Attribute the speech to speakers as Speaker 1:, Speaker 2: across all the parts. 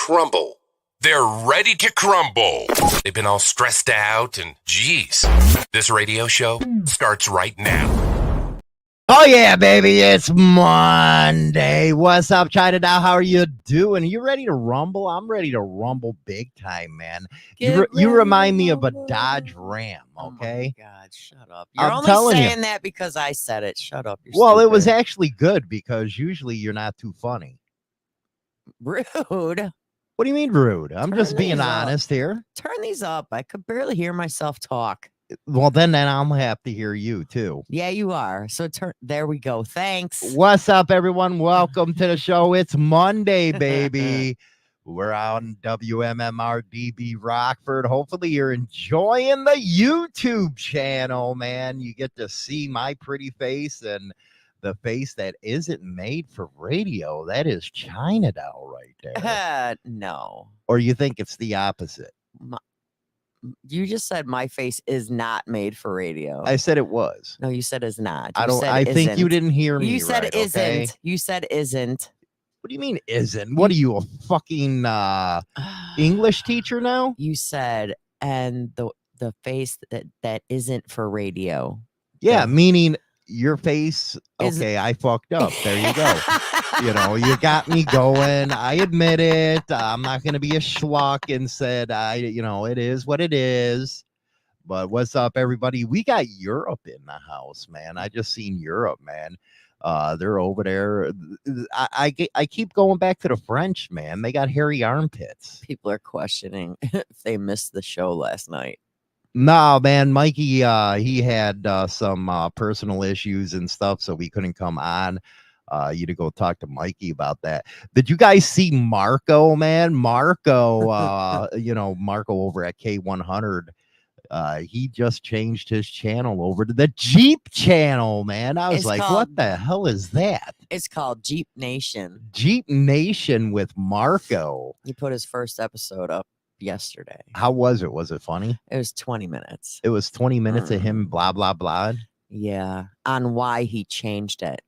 Speaker 1: crumble. They're ready to crumble. They've been all stressed out and geez, this radio show starts right now.
Speaker 2: Oh yeah, baby, it's Monday. What's up, Chinatown? How are you doing? You ready to rumble? I'm ready to rumble big time, man. You remind me of a Dodge Ram, okay?
Speaker 3: Oh my God, shut up. You're
Speaker 2: I'm
Speaker 3: only
Speaker 2: telling you.
Speaker 3: saying that because I said it. Shut up. You're
Speaker 2: Well, it was
Speaker 3: stupid.
Speaker 2: actually good because usually you're not too funny.
Speaker 3: Rude.
Speaker 2: What do you mean rude? I'm just
Speaker 3: Turn
Speaker 2: being
Speaker 3: these up.
Speaker 2: honest here.
Speaker 3: Turn these up. I could barely hear myself talk.
Speaker 2: Well, then I'm have to hear you too.
Speaker 3: Yeah, you are. So there we go. Thanks.
Speaker 2: What's up, everyone? Welcome to the show. It's Monday, baby. We're on WMMR DB Rockford. Hopefully you're enjoying the YouTube channel, man. You get to see my pretty face and the face that isn't made for radio. That is China Doll right there.
Speaker 3: No.
Speaker 2: Or you think it's the opposite?
Speaker 3: You just said my face is not made for radio.
Speaker 2: I said it was.
Speaker 3: No, you said is not.
Speaker 2: I think you didn't hear me.
Speaker 3: You said
Speaker 2: right,
Speaker 3: isn't.
Speaker 2: okay?
Speaker 3: You said isn't.
Speaker 2: What do you mean isn't? What are you, a fucking English teacher now?
Speaker 3: You said and the face that isn't for radio.
Speaker 2: Yeah, meaning your face. Okay, I fucked up. There you go. You got me going. I admit it. I'm not going to be a schluck and said, it is what it is. But what's up, everybody? We got Europe in the house, man. I just seen Europe, man. They're over there. I keep going back to the French, man. They got hairy armpits.
Speaker 3: People are questioning if they missed the show last night.
Speaker 2: No, man, Mikey, he had some personal issues and stuff, so we couldn't come on. You to go talk to Mikey about that. Did you guys see Marco, man? Marco, Marco over at K100. He just changed his channel over to the Jeep channel, man. I was what the hell is that?
Speaker 3: It's called Jeep Nation.
Speaker 2: Jeep Nation with Marco.
Speaker 3: He put his first episode up yesterday.
Speaker 2: How was it? Was it funny?
Speaker 3: It was 20 minutes.
Speaker 2: It was 20 minutes of him blah, blah, blah.
Speaker 3: Yeah, on why he changed it.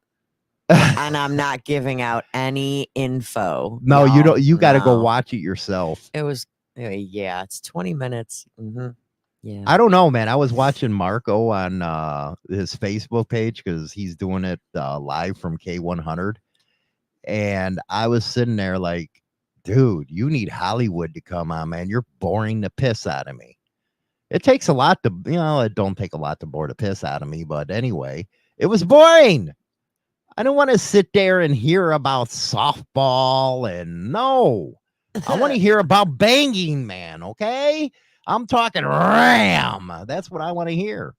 Speaker 3: And I'm not giving out any info.
Speaker 2: No, you don't. You got to go watch it yourself.
Speaker 3: It was, yeah, it's 20 minutes. Yeah.
Speaker 2: I don't know, man. I was watching Marco on his Facebook page because he's doing it live from K100. And I was sitting there like, dude, you need Hollywood to come on, man. You're boring the piss out of me. It takes a lot to, it don't take a lot to bore the piss out of me. But anyway, it was boring. I don't want to sit there and hear about softball and no. I want to hear about banging, man. Okay. I'm talking Ram. That's what I want to hear.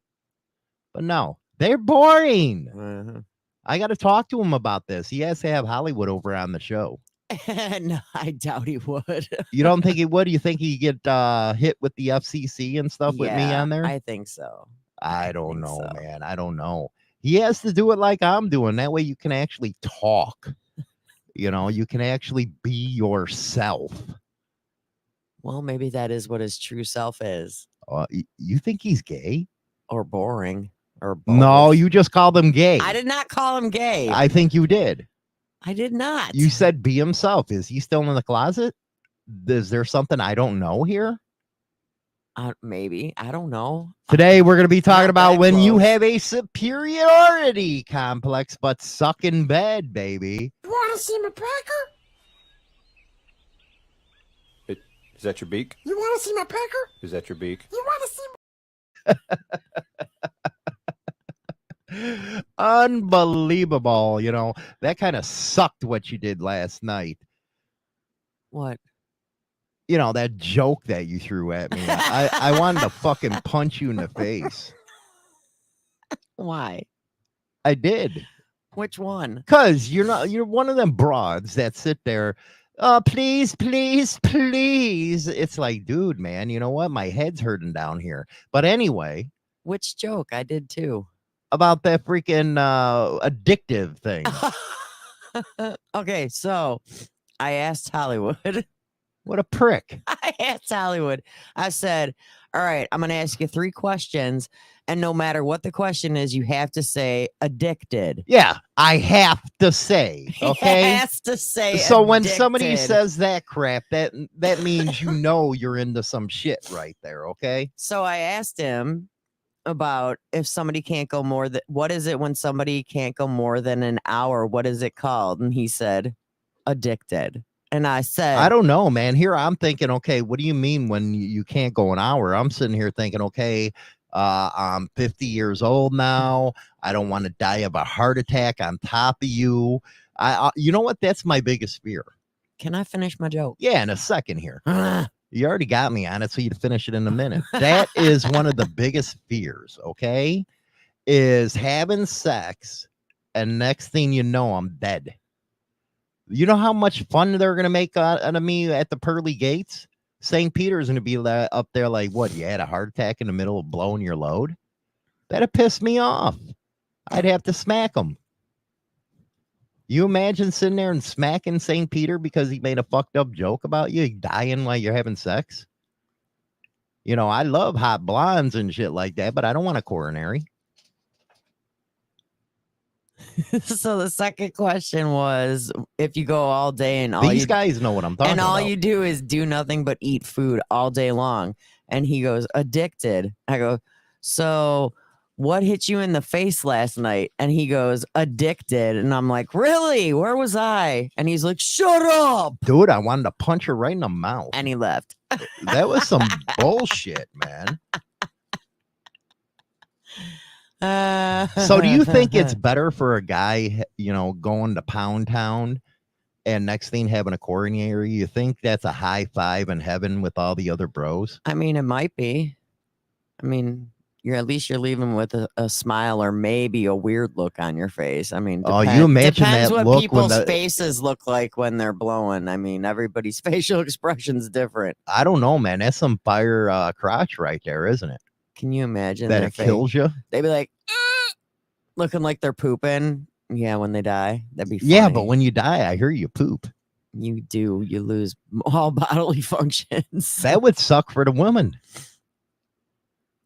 Speaker 2: But no, they're boring. I got to talk to him about this. He has to have Hollywood over on the show.
Speaker 3: No, I doubt he would.
Speaker 2: You don't think he would? You think he'd get hit with the FCC and stuff with me on there?
Speaker 3: I think so.
Speaker 2: I don't know, man. I don't know. He has to do it like I'm doing. That way you can actually talk. You can actually be yourself.
Speaker 3: Well, maybe that is what his true self is.
Speaker 2: You think he's gay?
Speaker 3: Or boring? Or both?
Speaker 2: No, you just called him gay.
Speaker 3: I did not call him gay.
Speaker 2: I think you did.
Speaker 3: I did not.
Speaker 2: You said be himself. Is he still in the closet? Is there something I don't know here?
Speaker 3: Maybe. I don't know.
Speaker 2: Today, we're going to be talking about when you
Speaker 3: close.
Speaker 2: have a superiority complex, but suck in bed, baby.
Speaker 4: You want to see my pecker?
Speaker 5: Is that your beak?
Speaker 4: You want to see my pecker?
Speaker 5: Is that your beak?
Speaker 4: You want to see
Speaker 2: Unbelievable. That kind of sucked what you did last night.
Speaker 3: What?
Speaker 2: That joke that you threw at me. I wanted to fucking punch you in the face.
Speaker 3: Why?
Speaker 2: I did.
Speaker 3: Which one?
Speaker 2: Because you're one of them broads that sit there. Oh, please, please, please. It's like, dude, man, you know what? My head's hurting down here. But anyway.
Speaker 3: Which joke? I did too.
Speaker 2: About that freaking addictive thing.
Speaker 3: Okay, so I asked Hollywood
Speaker 2: What a prick.
Speaker 3: I asked Hollywood. I said, all right, I'm going to ask you 3 questions. And no matter what the question is, you have to say addicted.
Speaker 2: Yeah, I have to say, okay?
Speaker 3: He has to say
Speaker 2: So when somebody
Speaker 3: addicted.
Speaker 2: says that crap, that means you know you're into some shit right there, okay?
Speaker 3: So I asked him about if somebody can't go more than, what is it when somebody can't go more than an hour? What is it called? And he said, addicted. And I said,
Speaker 2: I don't know, man. Here I'm thinking, okay, what do you mean when you can't go an hour? I'm sitting here thinking, okay, I'm 50 years old now. I don't want to die of a heart attack on top of you. You know what? That's my biggest fear.
Speaker 3: can I finish my joke?
Speaker 2: Yeah, in a second here. You already got me on it, so you'd finish it in a minute. That is one of the biggest fears, okay? Is having sex, and next thing you know, I'm dead. You know how much fun they're going to make out of me at the pearly gates? St. Peter's going to be up there like, what, you had a heart attack in the middle of blowing your load? That'd piss me off. I'd have to smack him. You imagine sitting there and smacking St. Peter because he made a fucked up joke about you dying while you're having sex? You know, I love hot blondes and shit like that, but I don't want a coronary.
Speaker 3: So the second question was, if you go all day and
Speaker 2: These guys know what I'm talking
Speaker 3: and all
Speaker 2: about.
Speaker 3: you do is do nothing but eat food all day long. And he goes, addicted. I go, so what hit you in the face last night? And he goes, addicted. And I'm like, really? Where was I? And he's like, shut up.
Speaker 2: Dude, I wanted to punch her right in the mouth.
Speaker 3: And he left.
Speaker 2: That was some bullshit, man. So do you think it's better for a guy, you know, going to Pound Town and next thing having a coronary? You think that's a high five in heaven with all the other bros?
Speaker 3: I mean, it might be. I mean, you're leaving with a smile or maybe a weird look on your face. I mean,
Speaker 2: Oh, you imagine
Speaker 3: depends
Speaker 2: that
Speaker 3: what
Speaker 2: look when
Speaker 3: people's
Speaker 2: the-
Speaker 3: faces look like when they're blowing. I mean, everybody's facial expression's different.
Speaker 2: I don't know, man. That's some fire crotch right there, isn't it?
Speaker 3: Can you imagine
Speaker 2: That
Speaker 3: their
Speaker 2: it
Speaker 3: face?
Speaker 2: kills you.
Speaker 3: They'd be like, looking like they're pooping. Yeah, when they die, that'd be funny.
Speaker 2: Yeah, but when you die, I hear you poop.
Speaker 3: you lose all bodily functions.
Speaker 2: That would suck for the woman.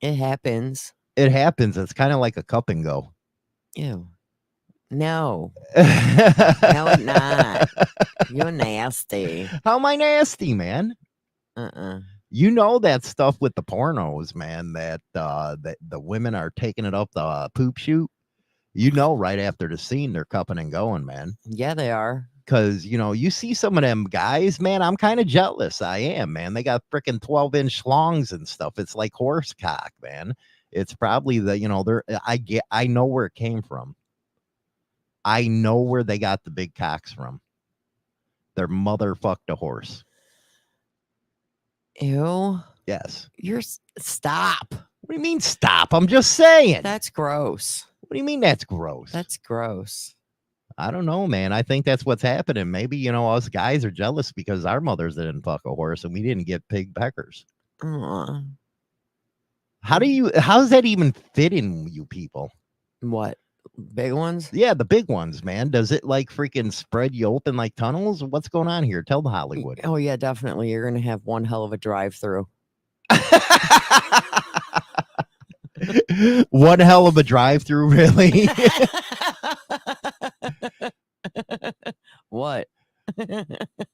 Speaker 3: It happens.
Speaker 2: It happens. It's kind of like a cup and go.
Speaker 3: Ew. No, no, it not. You're nasty.
Speaker 2: How am I nasty, man? You know that stuff with the pornos, man, that the women are taking it up the poop chute. You know, right after the scene, they're cupping and going, man.
Speaker 3: Yeah, they are.
Speaker 2: Because, you know, you see some of them guys, man, I'm kind of jealous. I am, man. They got freaking 12-inch schlongs and stuff. It's like horse cock, man. It's probably the, you know, I know where it came from. I know where they got the big cocks from. Their mother fucked a horse.
Speaker 3: Ew.
Speaker 2: Yes.
Speaker 3: Stop.
Speaker 2: What do you mean stop? I'm just saying.
Speaker 3: That's gross.
Speaker 2: What do you mean that's gross?
Speaker 3: That's gross.
Speaker 2: I don't know, man. I think that's what's happening. Maybe, you know, us guys are jealous because our mothers didn't fuck a horse and we didn't get pig peckers.
Speaker 3: Uh,
Speaker 2: How does that even fit in you people?
Speaker 3: what? Big ones?
Speaker 2: Yeah, the big ones, man. Does it like freaking spread you open like tunnels? What's going on here? Tell the Hollywood.
Speaker 3: Oh, yeah, definitely. You're going to have one hell of a drive-through.
Speaker 2: One hell of a drive-through, really.
Speaker 3: What?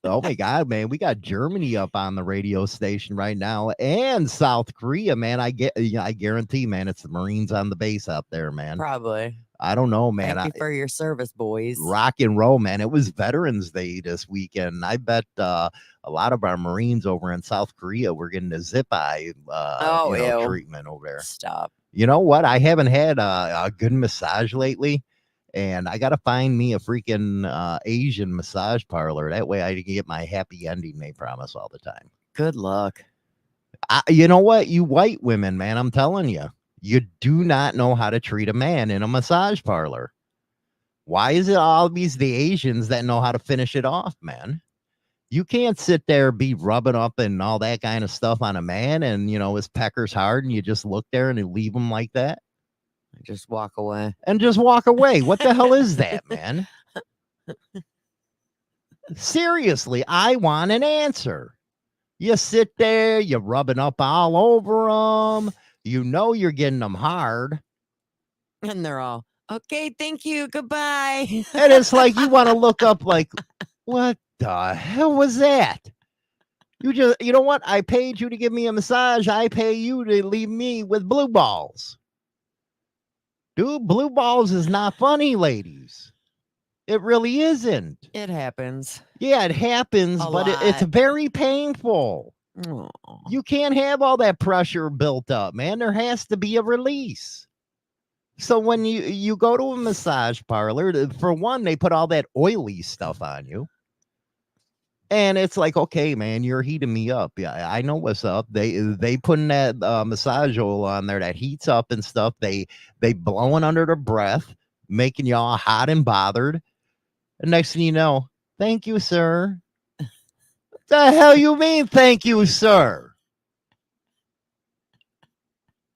Speaker 2: Oh my god, man, we got Germany up on the radio station right now and South Korea, man. I guarantee, man, it's the Marines on the base out there, man.
Speaker 3: Probably.
Speaker 2: I don't know, man.
Speaker 3: Thank you for your service, boys.
Speaker 2: Rock and roll, man. It was Veterans Day this weekend. I bet a lot of our Marines over in South Korea were getting the zip-eye treatment over there.
Speaker 3: Stop.
Speaker 2: You know what? I haven't had a good massage lately. And I got to find me a freaking Asian massage parlor. That way I can get my happy ending they promise all the time.
Speaker 3: Good luck.
Speaker 2: You know what? You white women, man, I'm telling you, you do not know how to treat a man in a massage parlor. Why is it always the Asians that know how to finish it off, man? You can't sit there, be rubbing up and all that kind of stuff on a man and, you know, his pecker's hard and you just look there and you leave him like that.
Speaker 3: Just walk away.
Speaker 2: And just walk away. What the hell is that, man? Seriously, I want an answer. You sit there, you're rubbing up all over them. You know you're getting them hard.
Speaker 3: And they're all, okay, thank you, goodbye.
Speaker 2: And it's like you want to look up like, what the hell was that? You know what? I paid you to give me a massage. I pay you to leave me with blue balls. Dude, blue balls is not funny, ladies. It really isn't.
Speaker 3: It happens.
Speaker 2: Yeah, it happens,
Speaker 3: A
Speaker 2: but it's
Speaker 3: lot.
Speaker 2: very painful.
Speaker 3: Aw.
Speaker 2: You can't have all that pressure built up, man. There has to be a release. So when you go to a massage parlor, for one, they put all that oily stuff on you. And it's like, okay, man, you're heating me up. Yeah, I know what's up. They putting that massage oil on there that heats up and stuff. They blowing under their breath, making you all hot and bothered. And next thing you know, thank you, sir. What the hell you mean, thank you, sir?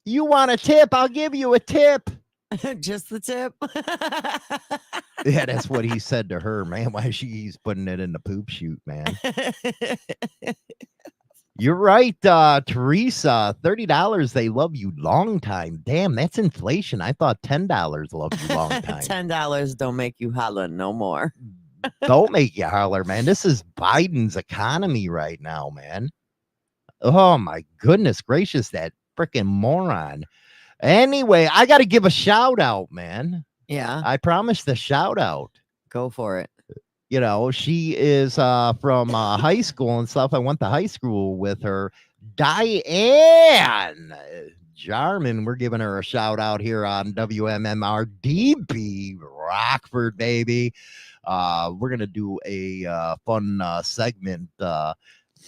Speaker 2: You want a tip? I'll give you a tip.
Speaker 3: Just the tip.
Speaker 2: Yeah, that's what he said to her, man. Why he's putting it in the poop chute, man. You're right, Teresa. $30. They love you long time. Damn, that's inflation. I thought $10 loved you long time.
Speaker 3: $10 don't make you holler no more.
Speaker 2: Don't make you holler, man. This is Biden's economy right now, man. Oh my goodness gracious, that freaking moron. Anyway, I got to give a shout out, man.
Speaker 3: Yeah,
Speaker 2: I promised a shout out.
Speaker 3: go for it.
Speaker 2: You know, she is from high school and stuff. I went to high school with her. Diane Jarman, we're giving her a shout out here on WMMRDB Rockford, baby. We're going to do a fun segment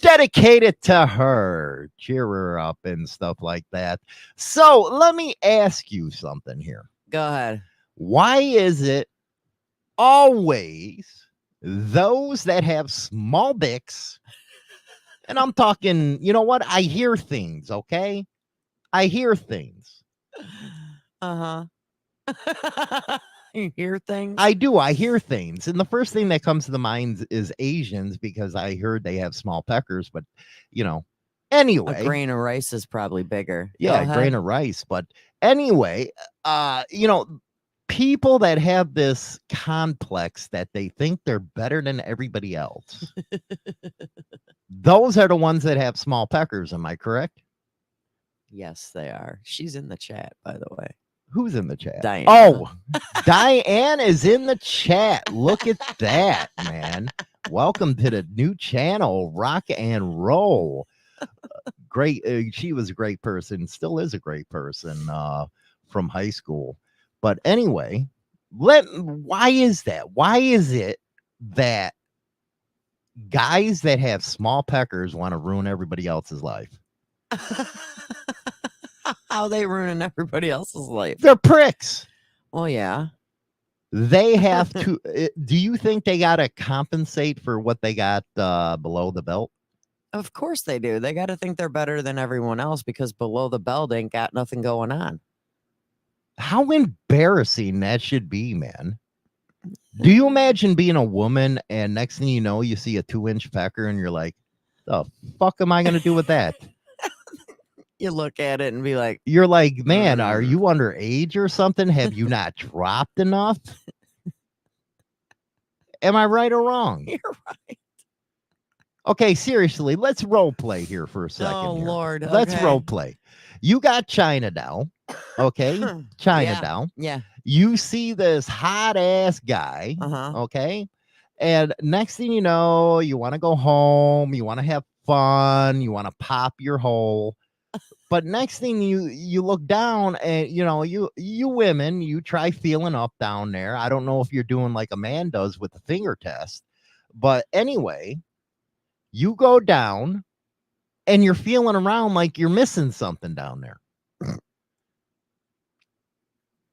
Speaker 2: dedicated to her. Cheer her up and stuff like that. So let me ask you something here.
Speaker 3: Go ahead.
Speaker 2: Why is it always those that have small dicks? And I'm talking, you know what? I hear things, okay? I hear things.
Speaker 3: Uh-huh. You hear things?
Speaker 2: I do. I hear things. And the first thing that comes to the mind is Asians because I heard they have small peckers, but, you know, anyway.
Speaker 3: A grain of rice is probably bigger.
Speaker 2: Yeah, a grain of rice. But anyway, you know, people that have this complex that they think they're better than everybody else. Those are the ones that have small peckers. Am I correct?
Speaker 3: Yes, they are. She's in the chat, by the way.
Speaker 2: Who's in the chat?
Speaker 3: Diane.
Speaker 2: Oh, Diane is in the chat. Look at that, man. Welcome to the new channel, Rock and Roll. Great. She was a great person. Still is a great person from high school. But anyway, why is that? Why is it that guys that have small peckers want to ruin everybody else's life?
Speaker 3: How they ruining everybody else's life?
Speaker 2: They're pricks.
Speaker 3: Well, yeah.
Speaker 2: They have to. Do you think they got to compensate for what they got below the belt?
Speaker 3: Of course they do. They got to think they're better than everyone else because below the belt ain't got nothing going on.
Speaker 2: How embarrassing that should be, man. Do you imagine being a woman and next thing you know, you see a 2-inch pecker and you're like, the fuck am I going to do with that?
Speaker 3: You look at it and be like,
Speaker 2: You're like, man, are you underage or something? Have you not dropped enough? Am I right or wrong?
Speaker 3: you're right.
Speaker 2: Okay, seriously, let's role play here for a second.
Speaker 3: Oh,
Speaker 2: here.
Speaker 3: Lord.
Speaker 2: Let's
Speaker 3: okay.
Speaker 2: role play. You got China down. Okay, China
Speaker 3: Yeah.
Speaker 2: down.
Speaker 3: Yeah.
Speaker 2: You see this hot ass guy.
Speaker 3: Uh-huh.
Speaker 2: Okay. And next thing you know, you want to go home, you want to have fun, you want to pop your hole. But next thing you look down and you know, you women, you try feeling up down there. I don't know if you're doing like a man does with the finger test. But anyway, you go down and you're feeling around like you're missing something down there.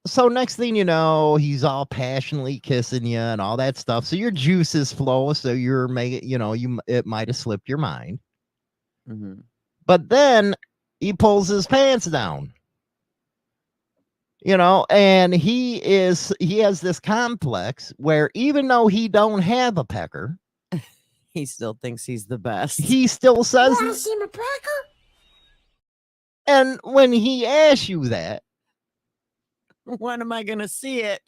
Speaker 2: So next thing you know, he's all passionately kissing you and all that stuff. So your juices flow. So you're making, you know, it might have slipped your mind.
Speaker 3: Mm-hmm.
Speaker 2: But then he pulls his pants down. You know, and he has this complex where even though he don't have a pecker,
Speaker 3: He still thinks he's the best.
Speaker 2: He still says,
Speaker 4: Want to see my pecker?
Speaker 2: and when he asks you that,
Speaker 3: When am I gonna see it?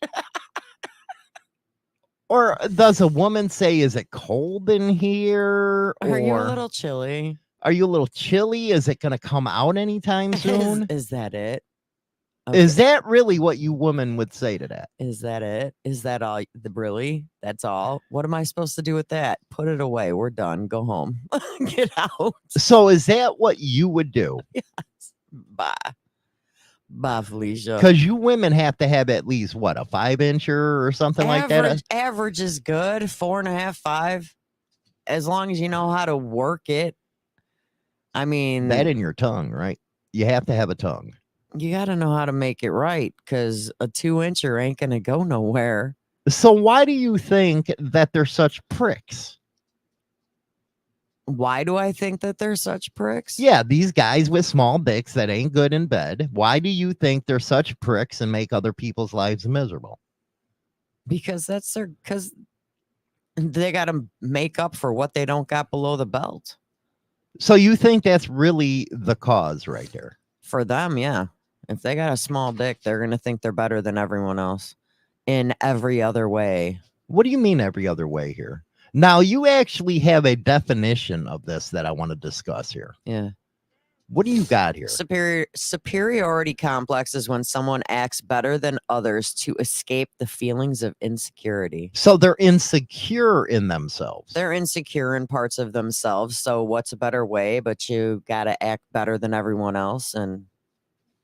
Speaker 2: or does a woman say, "Is it cold in here?" Or
Speaker 3: Are you a little chilly?
Speaker 2: are you a little chilly? Is it going to come out anytime soon?
Speaker 3: Is that it?
Speaker 2: Is
Speaker 3: Okay.
Speaker 2: that really what you women would say to that?
Speaker 3: Is that it? Is that all? Really? That's all? What am I supposed to do with that? Put it away. We're done. Go home. Get out.
Speaker 2: So is that what you would do?
Speaker 3: Bye. Bye, Felicia.
Speaker 2: Because you women have to have at least what, a 5-incher or something like that.
Speaker 3: Average is good. 4.5, 5. As long as you know how to work it. I mean,
Speaker 2: That in your tongue, right? You have to have a tongue.
Speaker 3: you got to know how to make it right, because a 2-incher ain't gonna go nowhere.
Speaker 2: So why do you think that they're such pricks?
Speaker 3: Why do I think that they're such pricks?
Speaker 2: Yeah, these guys with small dicks that ain't good in bed. Why do you think they're such pricks and make other people's lives miserable?
Speaker 3: Because because they got to make up for what they don't got below the belt.
Speaker 2: So you think that's really the cause right there?
Speaker 3: For them, yeah. If they got a small dick, they're gonna think they're better than everyone else in every other way.
Speaker 2: What do you mean every other way here? Now, you actually have a definition of this that I want to discuss here.
Speaker 3: Yeah.
Speaker 2: What do you got here?
Speaker 3: Superiority complex is when someone acts better than others to escape the feelings of insecurity.
Speaker 2: So they're insecure in themselves.
Speaker 3: They're insecure in parts of themselves. So what's a better way? But you gotta act better than everyone else and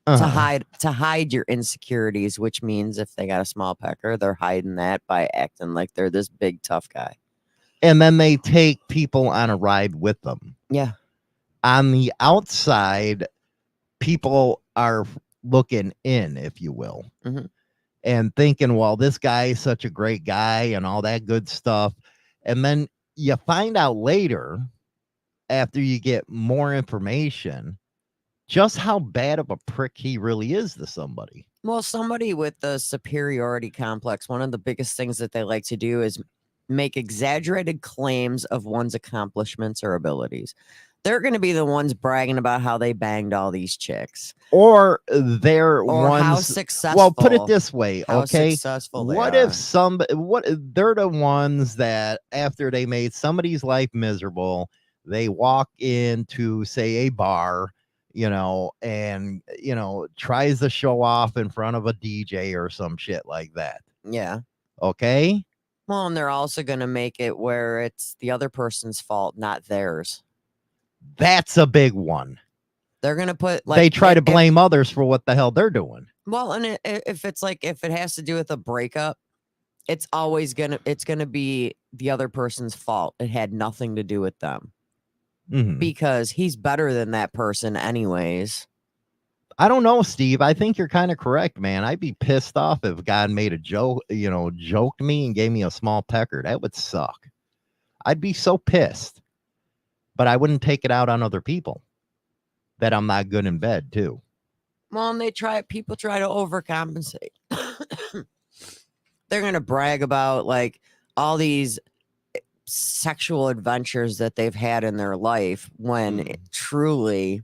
Speaker 3: to hide your insecurities, which means if they got a small pecker, they're hiding that by acting like they're this big tough guy.
Speaker 2: And then they take people on a ride with them.
Speaker 3: Yeah.
Speaker 2: On the outside, people are looking in, if you will, and thinking, well, this guy is such a great guy and all that good stuff. And then you find out later, after you get more information, just how bad of a prick he really is to somebody.
Speaker 3: Well, somebody with the superiority complex, one of the biggest things that they like to do is make exaggerated claims of one's accomplishments or abilities. They're going to be the ones bragging about how they banged all these chicks.
Speaker 2: Or they're ones,
Speaker 3: how successful.
Speaker 2: Well, put it this way,
Speaker 3: how
Speaker 2: okay?
Speaker 3: Successful they
Speaker 2: what
Speaker 3: are.
Speaker 2: if they're the ones that after they made somebody's life miserable, they walk into, say, a bar, and tries to show off in front of a DJ or some shit like that.
Speaker 3: Yeah.
Speaker 2: Okay.
Speaker 3: Well, and they're also going to make it where it's the other person's fault, not theirs.
Speaker 2: That's a big one.
Speaker 3: They're going to put
Speaker 2: they try to blame others for what the hell they're doing.
Speaker 3: Well, and if it has to do with a breakup, it's always going to be the other person's fault. It had nothing to do with them. Because he's better than that person anyways.
Speaker 2: I don't know, Steve. I think you're kind of correct, man. I'd be pissed off if God made a joke, joked me and gave me a small pecker. That would suck. I'd be so pissed. But I wouldn't take it out on other people that I'm not good in bed, too.
Speaker 3: Well, and people try to overcompensate. They're going to brag about like all these sexual adventures that they've had in their life when truly,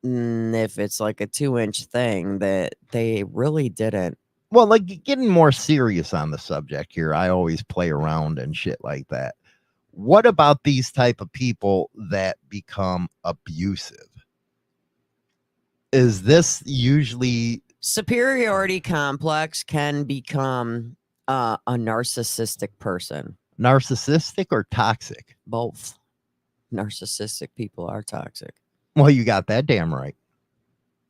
Speaker 3: if it's like a 2-inch thing, that they really didn't.
Speaker 2: Well, like getting more serious on the subject here, I always play around and shit like that. What about these type of people that become abusive? Is this usually...
Speaker 3: Superiority complex can become a narcissistic person.
Speaker 2: Narcissistic or toxic?
Speaker 3: Both. Narcissistic people are toxic.
Speaker 2: Well, you got that damn right.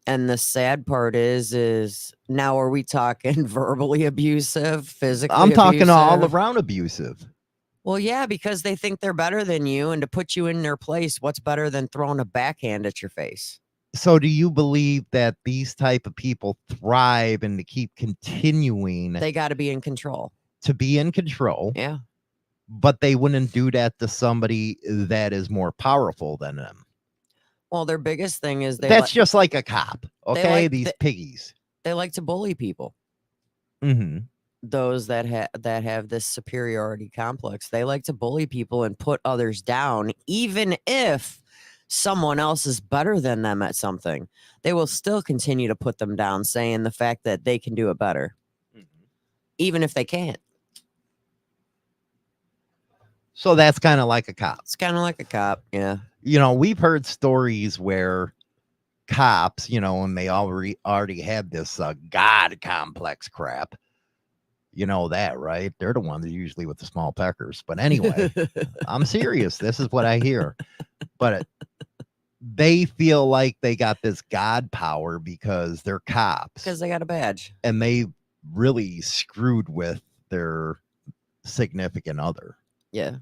Speaker 3: And the sad part is now are we talking verbally abusive, physically
Speaker 2: I'm talking
Speaker 3: abusive?
Speaker 2: all around abusive.
Speaker 3: Well, yeah, because they think they're better than you, and to put you in their place, what's better than throwing a backhand at your face?
Speaker 2: So do you believe that these type of people thrive and to keep continuing?
Speaker 3: They got to be in control.
Speaker 2: To be in control.
Speaker 3: Yeah.
Speaker 2: But they wouldn't do that to somebody that is more powerful than them.
Speaker 3: Well, their biggest thing is
Speaker 2: that's just like a cop. Okay, these piggies.
Speaker 3: They like to bully people.
Speaker 2: Mm-hmm.
Speaker 3: those that have this superiority complex. They like to bully people and put others down, even if someone else is better than them at something. They will still continue to put them down, saying the fact that they can do it better, even if they can't.
Speaker 2: So that's kind of like a cop.
Speaker 3: It's kind of like a cop. Yeah.
Speaker 2: You know, we've heard stories where cops, you know, and they already have this God complex crap. You know that, right? They're the ones usually with the small peckers. But anyway, I'm serious. This is what I hear. But they feel like they got this God power because they're cops.
Speaker 3: Because they got a badge.
Speaker 2: And they really screwed with their significant other.
Speaker 3: Yeah.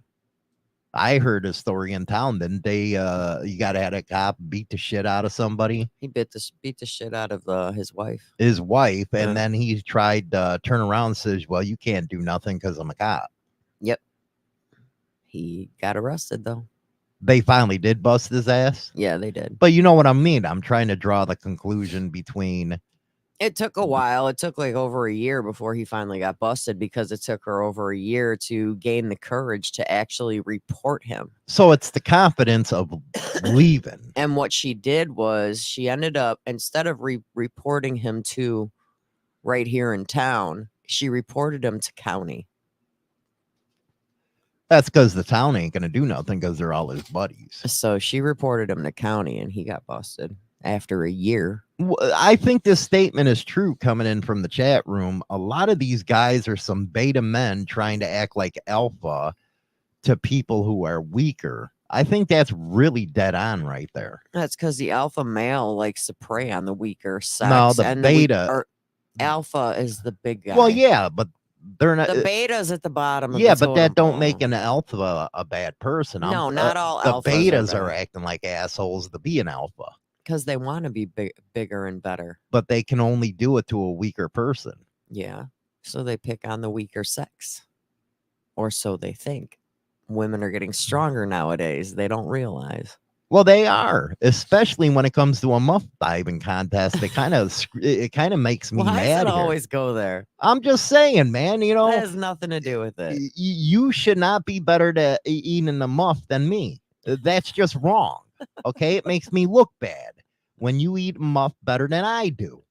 Speaker 2: I heard a story in town. Didn't they? You got to have a cop beat the shit out of somebody.
Speaker 3: He beat the shit out of his wife.
Speaker 2: His wife, and
Speaker 3: Yeah.
Speaker 2: then he tried to turn around and says, "Well, you can't do nothing because I'm a cop."
Speaker 3: Yep. He got arrested though.
Speaker 2: They finally did bust his ass.
Speaker 3: Yeah, they did.
Speaker 2: But you know what I mean? I'm trying to draw the conclusion between.
Speaker 3: It took a while. It took like over a year before he finally got busted because it took her over a year to gain the courage to actually report him.
Speaker 2: So it's the confidence of leaving.
Speaker 3: And what she did was she ended up, instead of reporting him to right here in town, she reported him to county.
Speaker 2: That's because the town ain't going to do nothing because they're all his buddies.
Speaker 3: So she reported him to county and he got busted after a year.
Speaker 2: I think this statement is true coming in from the chat room. A lot of these guys are some beta men trying to act like alpha to people who are weaker. I think that's really dead on right there.
Speaker 3: That's because the alpha male likes to prey on the weaker sex.
Speaker 2: No, the
Speaker 3: and
Speaker 2: beta.
Speaker 3: Alpha is the big guy.
Speaker 2: Well, yeah, but they're not.
Speaker 3: The beta's at the bottom of
Speaker 2: Yeah,
Speaker 3: the
Speaker 2: but that
Speaker 3: totem
Speaker 2: don't make
Speaker 3: pole.
Speaker 2: an alpha a bad person.
Speaker 3: No, not all
Speaker 2: the
Speaker 3: alphas
Speaker 2: betas
Speaker 3: are
Speaker 2: are
Speaker 3: bad.
Speaker 2: acting like assholes to be an alpha,
Speaker 3: Because they want to be bigger and better.
Speaker 2: but they can only do it to a weaker person.
Speaker 3: Yeah. So they pick on the weaker sex. Or so they think. Women are getting stronger nowadays. They don't realize.
Speaker 2: Well, they are, especially when it comes to a muff diving contest. It kind of makes me
Speaker 3: Why
Speaker 2: mad.
Speaker 3: does it
Speaker 2: here.
Speaker 3: always go there?
Speaker 2: I'm just saying, man. You know,
Speaker 3: That has nothing to do with it.
Speaker 2: you should not be better to eating the muff than me. That's just wrong. Okay, it makes me look bad when you eat muff better than I do.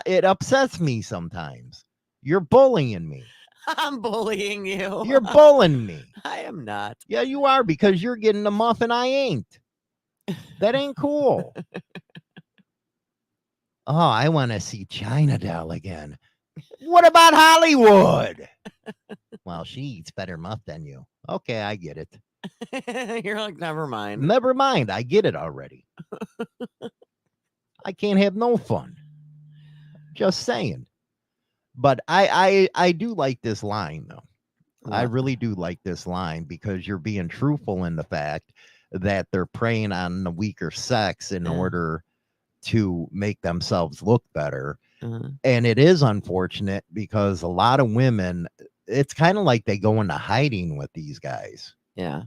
Speaker 2: It upsets me sometimes. You're bullying me.
Speaker 3: I'm bullying you.
Speaker 2: You're bullying me.
Speaker 3: I am not.
Speaker 2: Yeah, you are, because you're getting the muff and I ain't. That ain't cool. Oh, I want to see China Doll again. What about Hollywood? Well, she eats better muff than you. Okay, I get it.
Speaker 3: You're like, never mind.
Speaker 2: Never mind. I get it already. I can't have no fun. Just saying. But I do like this line, though. I
Speaker 3: What?
Speaker 2: really do like this line because you're being truthful in the fact that they're preying on the weaker sex in
Speaker 3: Yeah.
Speaker 2: order to make themselves look better.
Speaker 3: Uh-huh.
Speaker 2: And it is unfortunate because a lot of women, it's kind of like they go into hiding with these guys.
Speaker 3: Yeah.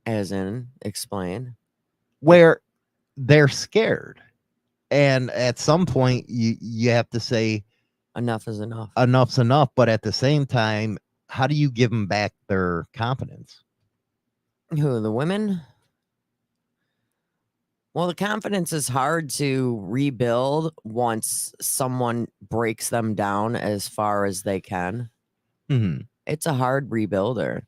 Speaker 3: As in, explain.
Speaker 2: Where they're scared. And at some point, you have to say,
Speaker 3: Enough is enough.
Speaker 2: enough's enough. But at the same time, how do you give them back their confidence?
Speaker 3: Who, the women? Well, the confidence is hard to rebuild once someone breaks them down as far as they can.
Speaker 2: Mm-hmm.
Speaker 3: It's a hard rebuilder.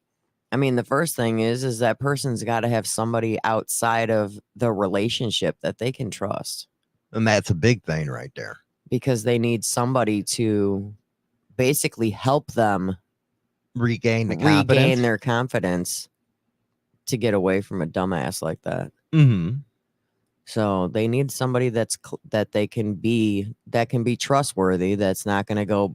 Speaker 3: I mean, the first thing is that person's got to have somebody outside of the relationship that they can trust,
Speaker 2: And that's a big thing right there.
Speaker 3: because they need somebody to basically help them
Speaker 2: Regain the confidence.
Speaker 3: regain their confidence to get away from a dumbass like that.
Speaker 2: Mm-hmm.
Speaker 3: So they need somebody that can be trustworthy. That's not going to go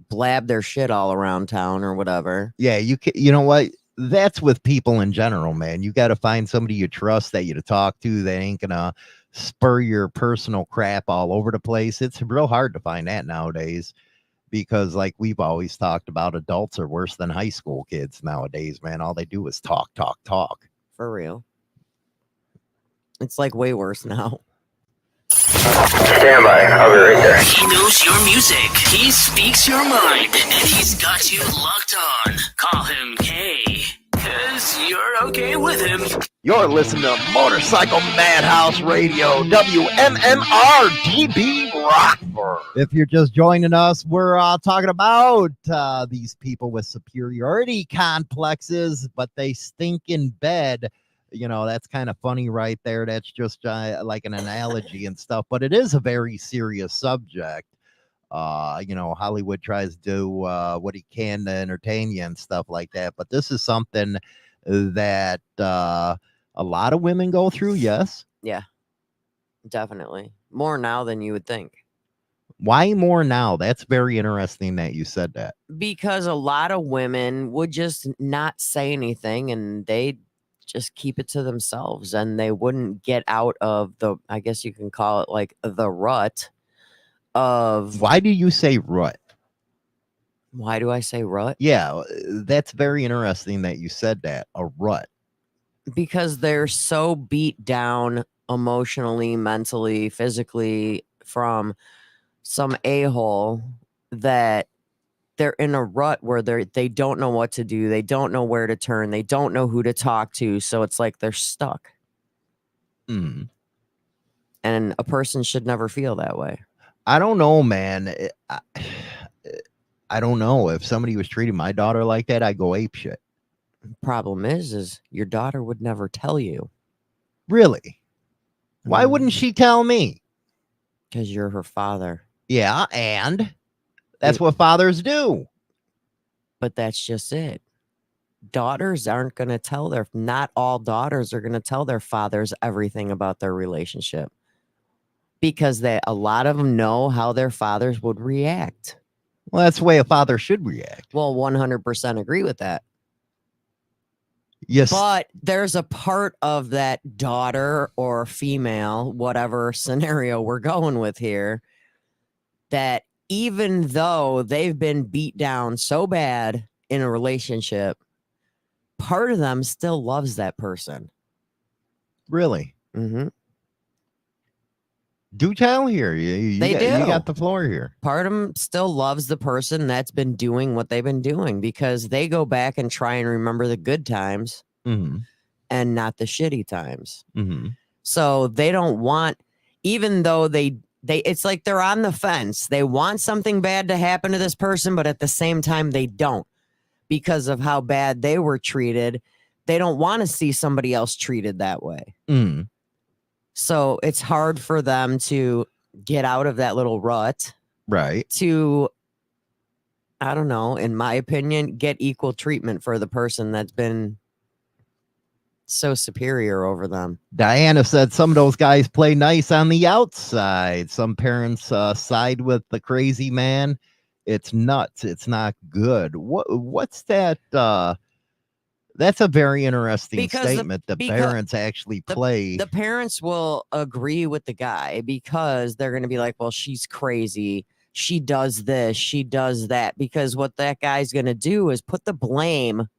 Speaker 3: blab their shit all around town or whatever.
Speaker 2: Yeah, you know what? That's with people in general, man. You got to find somebody you trust that you to talk to that ain't gonna spur your personal crap all over the place. It's real hard to find that nowadays because, like we've always talked about, adults are worse than high school kids nowadays, man. All they do is talk, talk, talk.
Speaker 3: For real. It's like way worse now.
Speaker 6: Stand by. I'll be right there.
Speaker 7: He knows your music. He speaks your mind. And he's got you locked on. Call him K. Cause you're okay with him.
Speaker 2: You're listening to Motorcycle Madhouse Radio, WMMR DB Rockford. If you're just joining us, we're talking about these people with superiority complexes, but they stink in bed. You know, that's kind of funny right there. That's just like an analogy and stuff, but it is a very serious subject. You know, Hollywood tries to do what he can to entertain you and stuff like that, but this is something that a lot of women go through. Yes.
Speaker 3: Yeah, definitely. More now than you would think.
Speaker 2: Why more now? That's very interesting that you said that.
Speaker 3: Because a lot of women would just not say anything and they just keep it to themselves and they wouldn't get out of the, I guess you can call it like the rut of.
Speaker 2: Why do you say rut?
Speaker 3: Why do I say rut?
Speaker 2: Yeah, that's very interesting that you said that, a rut.
Speaker 3: Because they're so beat down emotionally, mentally, physically from some a-hole that they're in a rut where they don't know what to do. They don't know where to turn. They don't know who to talk to. So it's like they're stuck.
Speaker 2: Mm.
Speaker 3: And a person should never feel that way.
Speaker 2: I don't know, man. I don't know. If somebody was treating my daughter like that, I'd go apeshit.
Speaker 3: Problem is your daughter would never tell you.
Speaker 2: Really? Why wouldn't she tell me?
Speaker 3: Because you're her father.
Speaker 2: Yeah, and that's what fathers do.
Speaker 3: But that's just it. Daughters aren't going to tell not all daughters are going to tell their fathers everything about their relationship. Because a lot of them know how their fathers would react.
Speaker 2: Well, that's the way a father should react.
Speaker 3: Well, 100% agree with that.
Speaker 2: Yes.
Speaker 3: But there's a part of that daughter or female, whatever scenario we're going with here, that even though they've been beat down so bad in a relationship, part of them still loves that person.
Speaker 2: Really?
Speaker 3: Mm-hmm.
Speaker 2: Do tell here. You got the floor here.
Speaker 3: Part of them still loves the person that's been doing what they've been doing because they go back and try and remember the good times and not the shitty times.
Speaker 2: Mm-hmm.
Speaker 3: So they don't want, even though they it's like they're on the fence. They want something bad to happen to this person, but at the same time they don't because of how bad they were treated. They don't want to see somebody else treated that way.
Speaker 2: Mm.
Speaker 3: So it's hard for them to get out of that little rut.
Speaker 2: Right.
Speaker 3: To, I don't know, in my opinion, get equal treatment for the person that's been so superior over them.
Speaker 2: Diana said some of those guys play nice on the outside. Some parents side with the crazy man. It's nuts. It's not good. What's that? That's a very interesting statement. The parents actually play.
Speaker 3: The parents will agree with the guy because they're going to be like, well, she's crazy. She does this. She does that. Because what that guy's going to do is put the blame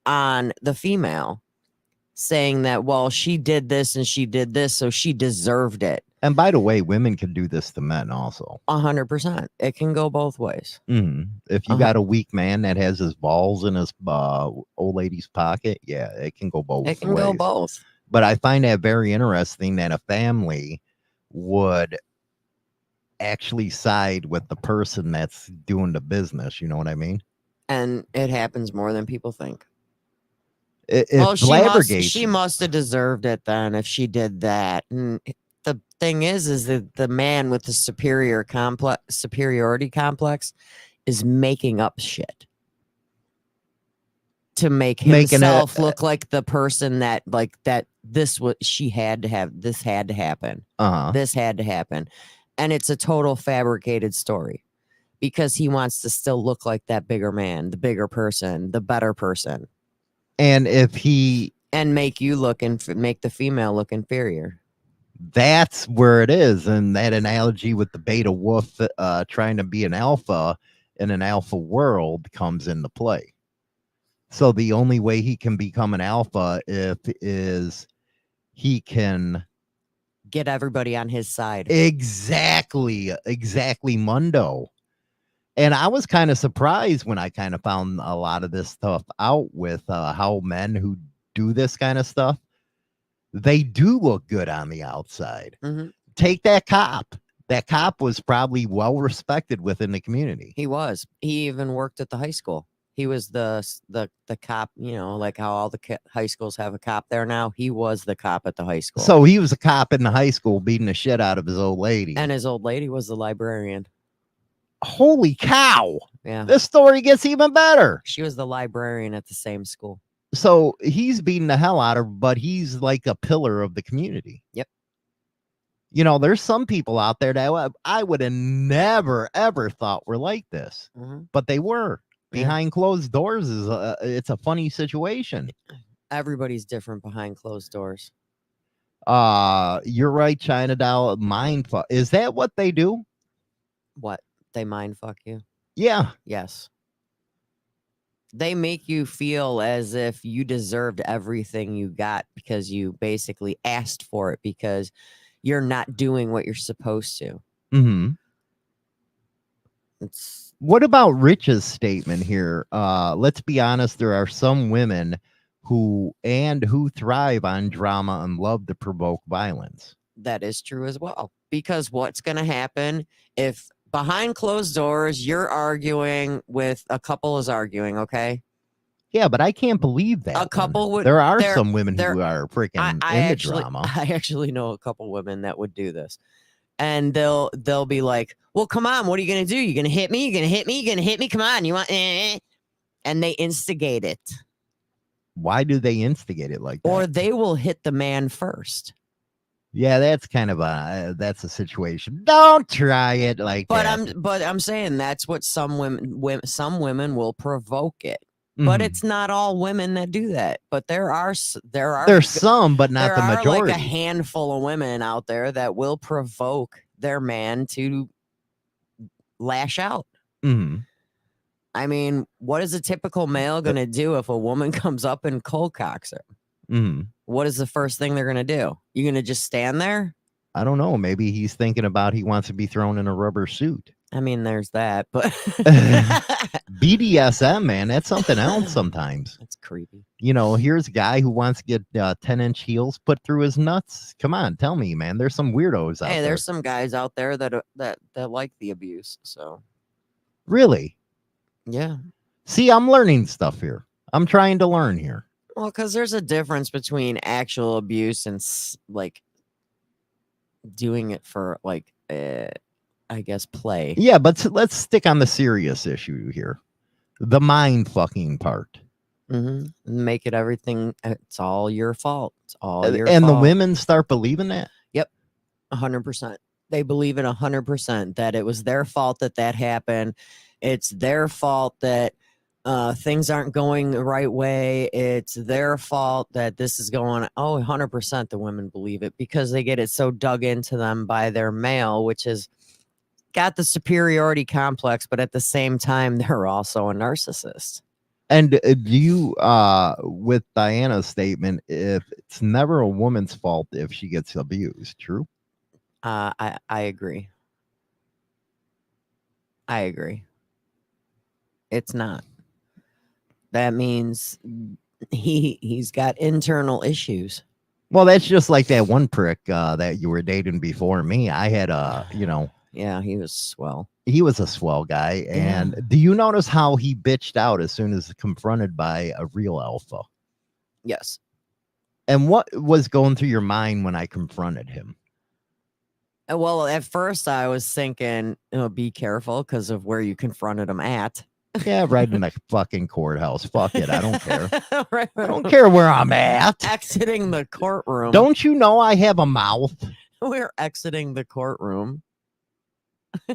Speaker 3: on the female, saying that, well, she did this and she did this, so she deserved it.
Speaker 2: And by the way, women can do this to men also.
Speaker 3: 100%. It can go both ways.
Speaker 2: Mm-hmm. If you got a weak man that has his balls in his old lady's pocket, yeah, it can go both ways.
Speaker 3: It can go both.
Speaker 2: But I find that very interesting that a family would actually side with the person that's doing the business. You know what I mean?
Speaker 3: And it happens more than people think.
Speaker 2: Well,
Speaker 3: she must have deserved it then if she did that. And the thing is that the man with the superiority complex is making up shit to make himself look like the person that this had to happen. This had to happen. And it's a total fabricated story because he wants to still look like that bigger man, the bigger person, the better person.
Speaker 2: And
Speaker 3: make the female look inferior.
Speaker 2: That's where it is. And that analogy with the beta wolf trying to be an alpha in an alpha world comes into play. So the only way he can become an alpha is he can
Speaker 3: get everybody on his side.
Speaker 2: Exactly, Mundo. And I was kind of surprised when I kind of found a lot of this stuff out with how men who do this kind of stuff, they do look good on the outside.
Speaker 3: Mhm.
Speaker 2: Take that cop. That cop was probably well respected within the community.
Speaker 3: He was. He even worked at the high school. He was the cop, like how all the high schools have a cop there now. He was the cop at the high school.
Speaker 2: So he was a cop in the high school beating the shit out of his old lady.
Speaker 3: And his old lady was the librarian.
Speaker 2: Holy cow.
Speaker 3: Yeah.
Speaker 2: This story gets even better.
Speaker 3: She was the librarian at the same school.
Speaker 2: So he's beating the hell out of her, but he's like a pillar of the community.
Speaker 3: Yep.
Speaker 2: There's some people out there that I would have never, ever thought were like this, but they were.
Speaker 3: Yeah.
Speaker 2: Behind closed doors it's a funny situation.
Speaker 3: Everybody's different behind closed doors.
Speaker 2: You're right, China Doll. Mind fuck. Is that what they do?
Speaker 3: What? They mind fuck you?
Speaker 2: Yeah.
Speaker 3: Yes. They make you feel as if you deserved everything you got because you basically asked for it because you're not doing what you're supposed to.
Speaker 2: Mm-hmm. What about Rich's statement here? Let's be honest, there are some women who thrive on drama and love to provoke violence.
Speaker 3: That is true as well. Because what's going to happen if behind closed doors you're arguing with a couple is arguing, okay?
Speaker 2: Yeah, but I can't believe that.
Speaker 3: A couple would.
Speaker 2: There are some women who are freaking into drama.
Speaker 3: I actually know a couple women that would do this, and they'll be like, "Well, come on, what are you gonna do? You gonna hit me? You gonna hit me? You gonna hit me? Come on, you want?" And they instigate it.
Speaker 2: Why do they instigate it like that?
Speaker 3: Or they will hit the man first.
Speaker 2: Yeah, that's kind of that's a situation. Don't try it like that.
Speaker 3: But I'm saying that's what some women will provoke it. But it's not all women that do that. But there's some, but not the majority. There are like a handful of women out there that will provoke their man to lash out.
Speaker 2: Mm-hmm.
Speaker 3: I mean, what is a typical male going to do if a woman comes up and cold cocks her?
Speaker 2: Mm-hmm.
Speaker 3: What is the first thing they're going to do? You going to just stand there?
Speaker 2: I don't know. Maybe he's thinking about he wants to be thrown in a rubber suit.
Speaker 3: I mean, there's that, but
Speaker 2: BDSM, man, that's something else sometimes.
Speaker 3: That's creepy.
Speaker 2: Here's a guy who wants to get 10-inch heels put through his nuts. Come on, tell me, man. There's some weirdos out there.
Speaker 3: Hey, there's some guys out there that like the abuse. So,
Speaker 2: really?
Speaker 3: Yeah.
Speaker 2: See, I'm learning stuff here. I'm trying to learn here.
Speaker 3: Well, because there's a difference between actual abuse and like doing it for like, I guess, play.
Speaker 2: Yeah, but let's stick on the serious issue here. The mind fucking part.
Speaker 3: Mm-hmm. Make it everything. It's all your fault. It's all your fault.
Speaker 2: And the women start believing that?
Speaker 3: Yep. 100%. They believe in 100% that it was their fault that happened. It's their fault that things aren't going the right way. It's their fault that this is going. 100% the women believe it because they get it so dug into them by their male, which is got the superiority complex, but at the same time, they're also a narcissist.
Speaker 2: And do you, with Diana's statement, if it's never a woman's fault if she gets abused, true?
Speaker 3: I agree. I agree. It's not. That means he's got internal issues.
Speaker 2: Well, that's just like that one prick that you were dating before me. I had
Speaker 3: Yeah, he was swell.
Speaker 2: He was a swell guy. And do you notice how he bitched out as soon as confronted by a real alpha?
Speaker 3: Yes.
Speaker 2: And what was going through your mind when I confronted him?
Speaker 3: Well, at first I was thinking, be careful because of where you confronted him at.
Speaker 2: Yeah, right in the fucking courthouse. Fuck it. I don't care.
Speaker 3: Right.
Speaker 2: I don't care where I'm at.
Speaker 3: Exiting the courtroom.
Speaker 2: Don't you know I have a mouth?
Speaker 3: We're exiting the courtroom.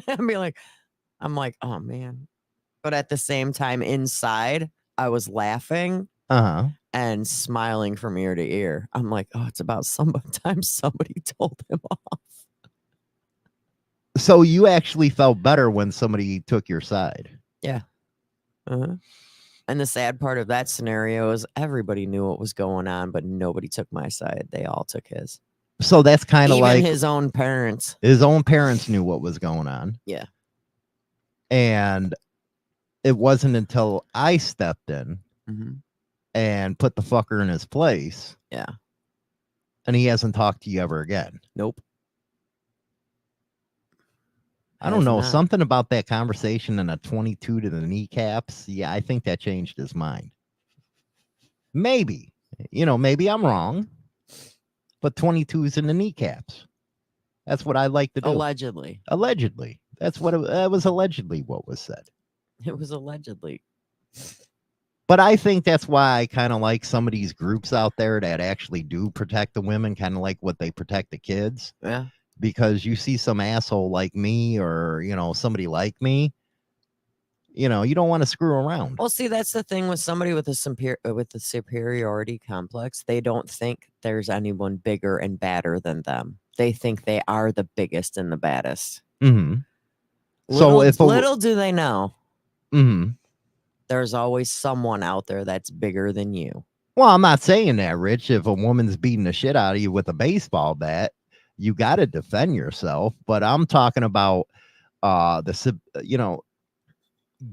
Speaker 3: I'm like, oh man. But at the same time, inside, I was laughing and smiling from ear to ear. I'm like, oh, it's about sometimes somebody told him off.
Speaker 2: So you actually felt better when somebody took your side.
Speaker 3: Yeah. And the sad part of that scenario is everybody knew what was going on, but nobody took my side. They all took his.
Speaker 2: So that's kind of
Speaker 3: Even
Speaker 2: like
Speaker 3: his own parents.
Speaker 2: his own parents knew what was going on.
Speaker 3: Yeah.
Speaker 2: And it wasn't until I stepped in
Speaker 3: Mhm.
Speaker 2: and put the fucker in his place.
Speaker 3: Yeah.
Speaker 2: And he hasn't talked to you ever again.
Speaker 3: Nope.
Speaker 2: I don't
Speaker 3: Has
Speaker 2: know.
Speaker 3: not.
Speaker 2: Something about that conversation and a 22 to the kneecaps. Yeah, I think that changed his mind. Maybe. Maybe I'm wrong. But 22's in the kneecaps. That's what I like to do.
Speaker 3: Allegedly.
Speaker 2: Allegedly. That was allegedly what was said.
Speaker 3: It was allegedly.
Speaker 2: But I think that's why I kind of like some of these groups out there that actually do protect the women, kind of like what they protect the kids.
Speaker 3: Yeah.
Speaker 2: Because you see some asshole like me or, somebody like me, you don't want to screw around.
Speaker 3: Well, see, that's the thing with somebody with the superiority complex. They don't think there's anyone bigger and badder than them. They think they are the biggest and the baddest.
Speaker 2: Mm-hmm.
Speaker 3: Little do they know,
Speaker 2: Mm-hmm.
Speaker 3: there's always someone out there that's bigger than you.
Speaker 2: Well, I'm not saying that, Rich. If a woman's beating the shit out of you with a baseball bat, you got to defend yourself. But I'm talking about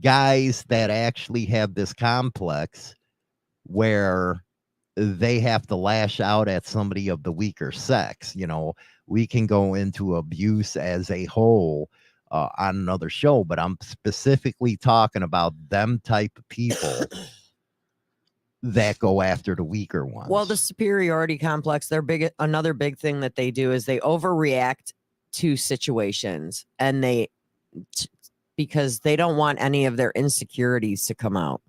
Speaker 2: guys that actually have this complex where they have to lash out at somebody of the weaker sex. We can go into abuse as a whole on another show, but I'm specifically talking about them type of people that go after the weaker ones.
Speaker 3: Well, the superiority complex, another big thing that they do is they overreact to situations, and because they don't want any of their insecurities to come out.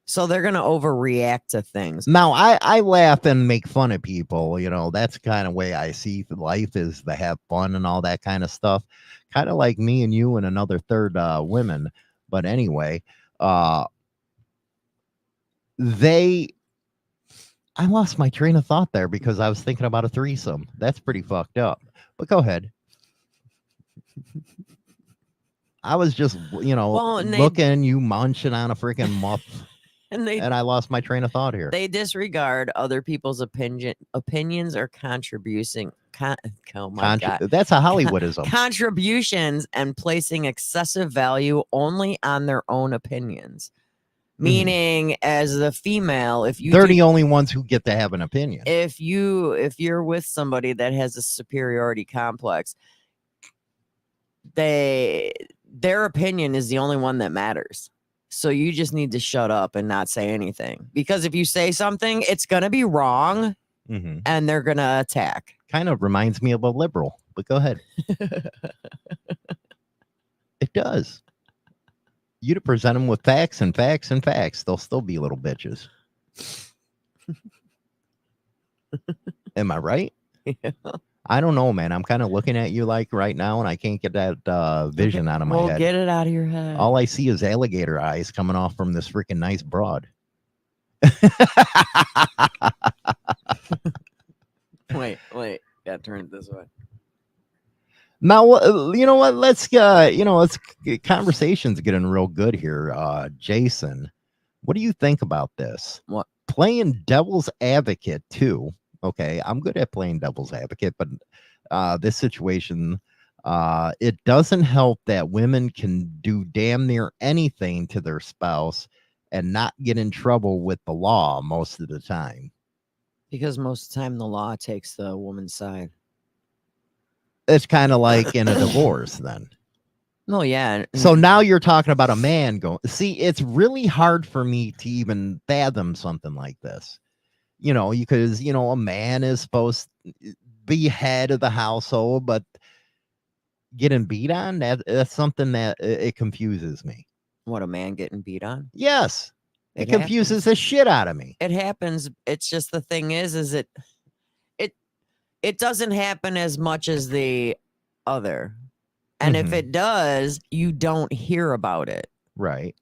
Speaker 3: So they're going to overreact to things.
Speaker 2: Now, I laugh and make fun of people. That's the kind of way I see life, is to have fun and all that kind of stuff. Kind of like me and you and another third women. But anyway, I lost my train of thought there because I was thinking about a threesome. That's pretty fucked up. But go ahead. I was just, looking, you munching on a freaking muff. And I lost my train of thought here.
Speaker 3: They disregard other people's opinions or contributing. Oh my God.
Speaker 2: That's a Hollywoodism.
Speaker 3: Contributions and placing excessive value only on their own opinions. Meaning, as the female,
Speaker 2: they're the only ones who get to have an opinion.
Speaker 3: If you're with somebody that has a superiority complex, their opinion is the only one that matters. So you just need to shut up and not say anything, because if you say something, it's gonna be wrong, and they're gonna attack.
Speaker 2: Kind of reminds me of a liberal, but go ahead. It does. You to present them with facts and facts and facts, they'll still be little bitches. Am I right?
Speaker 3: Yeah.
Speaker 2: I don't know, man. I'm kind of looking at you like right now, and I can't get that vision out of my head.
Speaker 3: Get it out of your head.
Speaker 2: All I see is alligator eyes coming off from this freaking nice broad.
Speaker 3: Wait. Gotta turn it this way.
Speaker 2: Now, you know what? Let's conversation's getting real good here. Jason, what do you think about this?
Speaker 3: What?
Speaker 2: Playing devil's advocate too. Okay, I'm good at playing devil's advocate, but this situation, it doesn't help that women can do damn near anything to their spouse and not get in trouble with the law most of the time.
Speaker 3: Because most of the time the law takes the woman's side.
Speaker 2: It's kind of like in a divorce then.
Speaker 3: No, yeah.
Speaker 2: So now you're talking about a man going, see, it's really hard for me to even fathom something like this. Because, a man is supposed to be head of the household, but getting beat on, that's something that it confuses me.
Speaker 3: What, a man getting beat on?
Speaker 2: Yes. It confuses the shit out of me.
Speaker 3: It happens. It's just the thing is it doesn't happen as much as the other. And if it does, you don't hear about it.
Speaker 2: Right.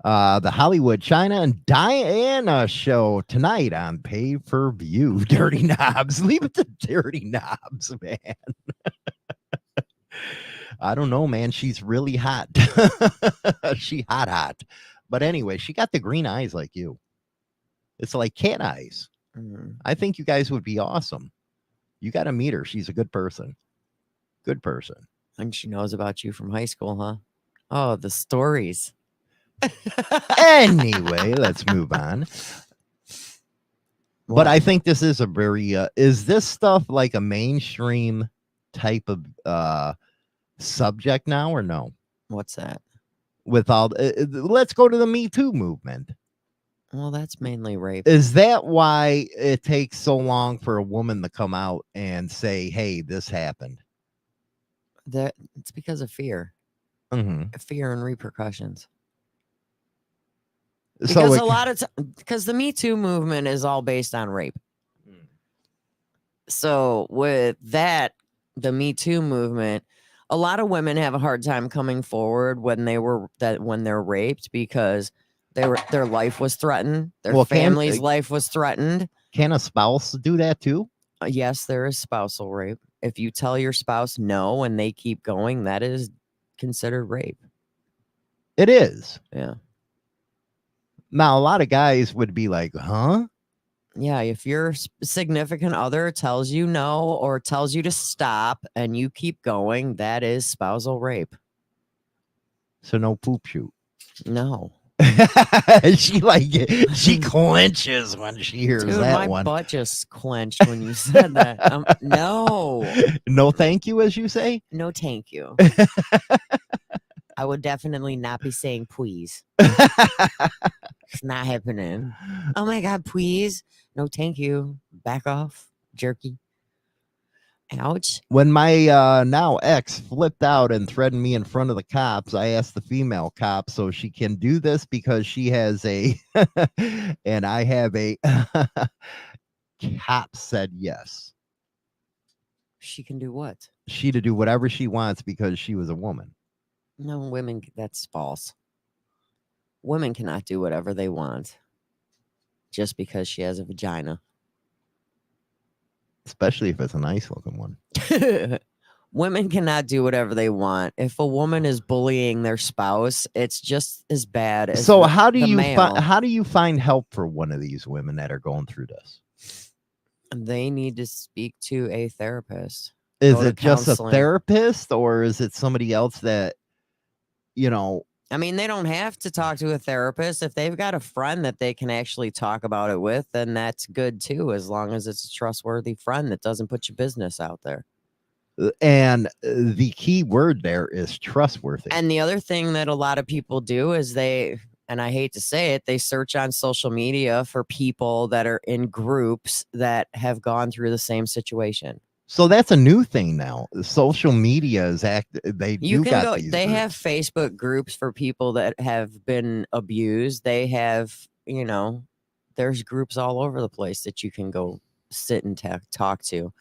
Speaker 2: The Hollywood China and Diana show tonight on pay-per-view. Dirty Knobs. Leave it to Dirty Knobs, man. I don't know, man. She's really hot. She hot. But anyway, she got the green eyes like you. It's like cat eyes. I think you guys would be awesome. You got to meet her. She's a good person. Good person.
Speaker 3: And she knows about you from high school, huh? Oh, the stories.
Speaker 2: Anyway, let's move on.
Speaker 3: What?
Speaker 2: But I think this is a very is this stuff like a mainstream type of subject now or no?
Speaker 3: What's that?
Speaker 2: With all let's go to the Me Too movement.
Speaker 3: Well, that's mainly rape.
Speaker 2: Is that why it takes so long for a woman to come out and say, "Hey, this happened"?
Speaker 3: That it's because of fear. Fear and repercussions. Because a lot of because the Me Too movement is all based on rape. So with that, the Me Too movement, a lot of women have a hard time coming forward when they're raped because their life was threatened, their family's life was threatened.
Speaker 2: Can a spouse do that too?
Speaker 3: Yes, there is spousal rape. If you tell your spouse no and they keep going, that is considered rape.
Speaker 2: It is.
Speaker 3: Yeah.
Speaker 2: Now, a lot of guys would be like, huh?
Speaker 3: Yeah, if your significant other tells you no or tells you to stop and you keep going, that is spousal rape.
Speaker 2: So no poop shoot.
Speaker 3: No.
Speaker 2: She clenches when she hears
Speaker 3: Dude,
Speaker 2: that
Speaker 3: my
Speaker 2: one.
Speaker 3: butt just clenched when you said that. No.
Speaker 2: No thank you, as you say?
Speaker 3: No, thank you. I would definitely not be saying please. It's not happening. Oh my God, please. No, thank you. Back off, jerky. Ouch.
Speaker 2: When my now ex flipped out and threatened me in front of the cops, I asked the female cop so she can do this because she has a, and I have a, cop said yes.
Speaker 3: She can do what?
Speaker 2: She to do whatever she wants because she was a woman.
Speaker 3: No, women, that's false. Women cannot do whatever they want just because she has a vagina.
Speaker 2: Especially if it's a nice looking one.
Speaker 3: Women cannot do whatever they want. If a woman is bullying their spouse, it's just as bad as
Speaker 2: so how do you find help for one of these women that are going through this?
Speaker 3: They need to speak to a therapist.
Speaker 2: Is it just a therapist or is it somebody else that,
Speaker 3: I mean, they don't have to talk to a therapist. If they've got a friend that they can actually talk about it with, then that's good too, as long as it's a trustworthy friend that doesn't put your business out there.
Speaker 2: And the key word there is trustworthy.
Speaker 3: And the other thing that a lot of people do is and I hate to say it, they search on social media for people that are in groups that have gone through the same situation.
Speaker 2: So that's a new thing now. Social media is They
Speaker 3: have Facebook groups for people that have been abused. They have, there's groups all over the place that you can go sit and talk to.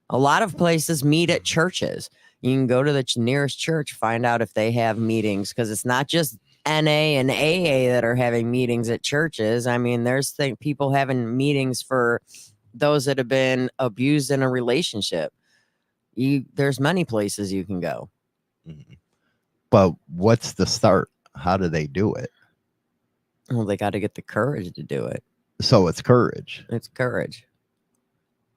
Speaker 3: A lot of places meet at churches. You can go to the nearest church, find out if they have meetings, because it's not just NA and AA that are having meetings at churches. I mean, there's people having meetings for those that have been abused in a relationship. There's many places you can go.
Speaker 2: But what's the start? How do they do it?
Speaker 3: Well, they got to get the courage to do it.
Speaker 2: So it's courage.
Speaker 3: It's courage.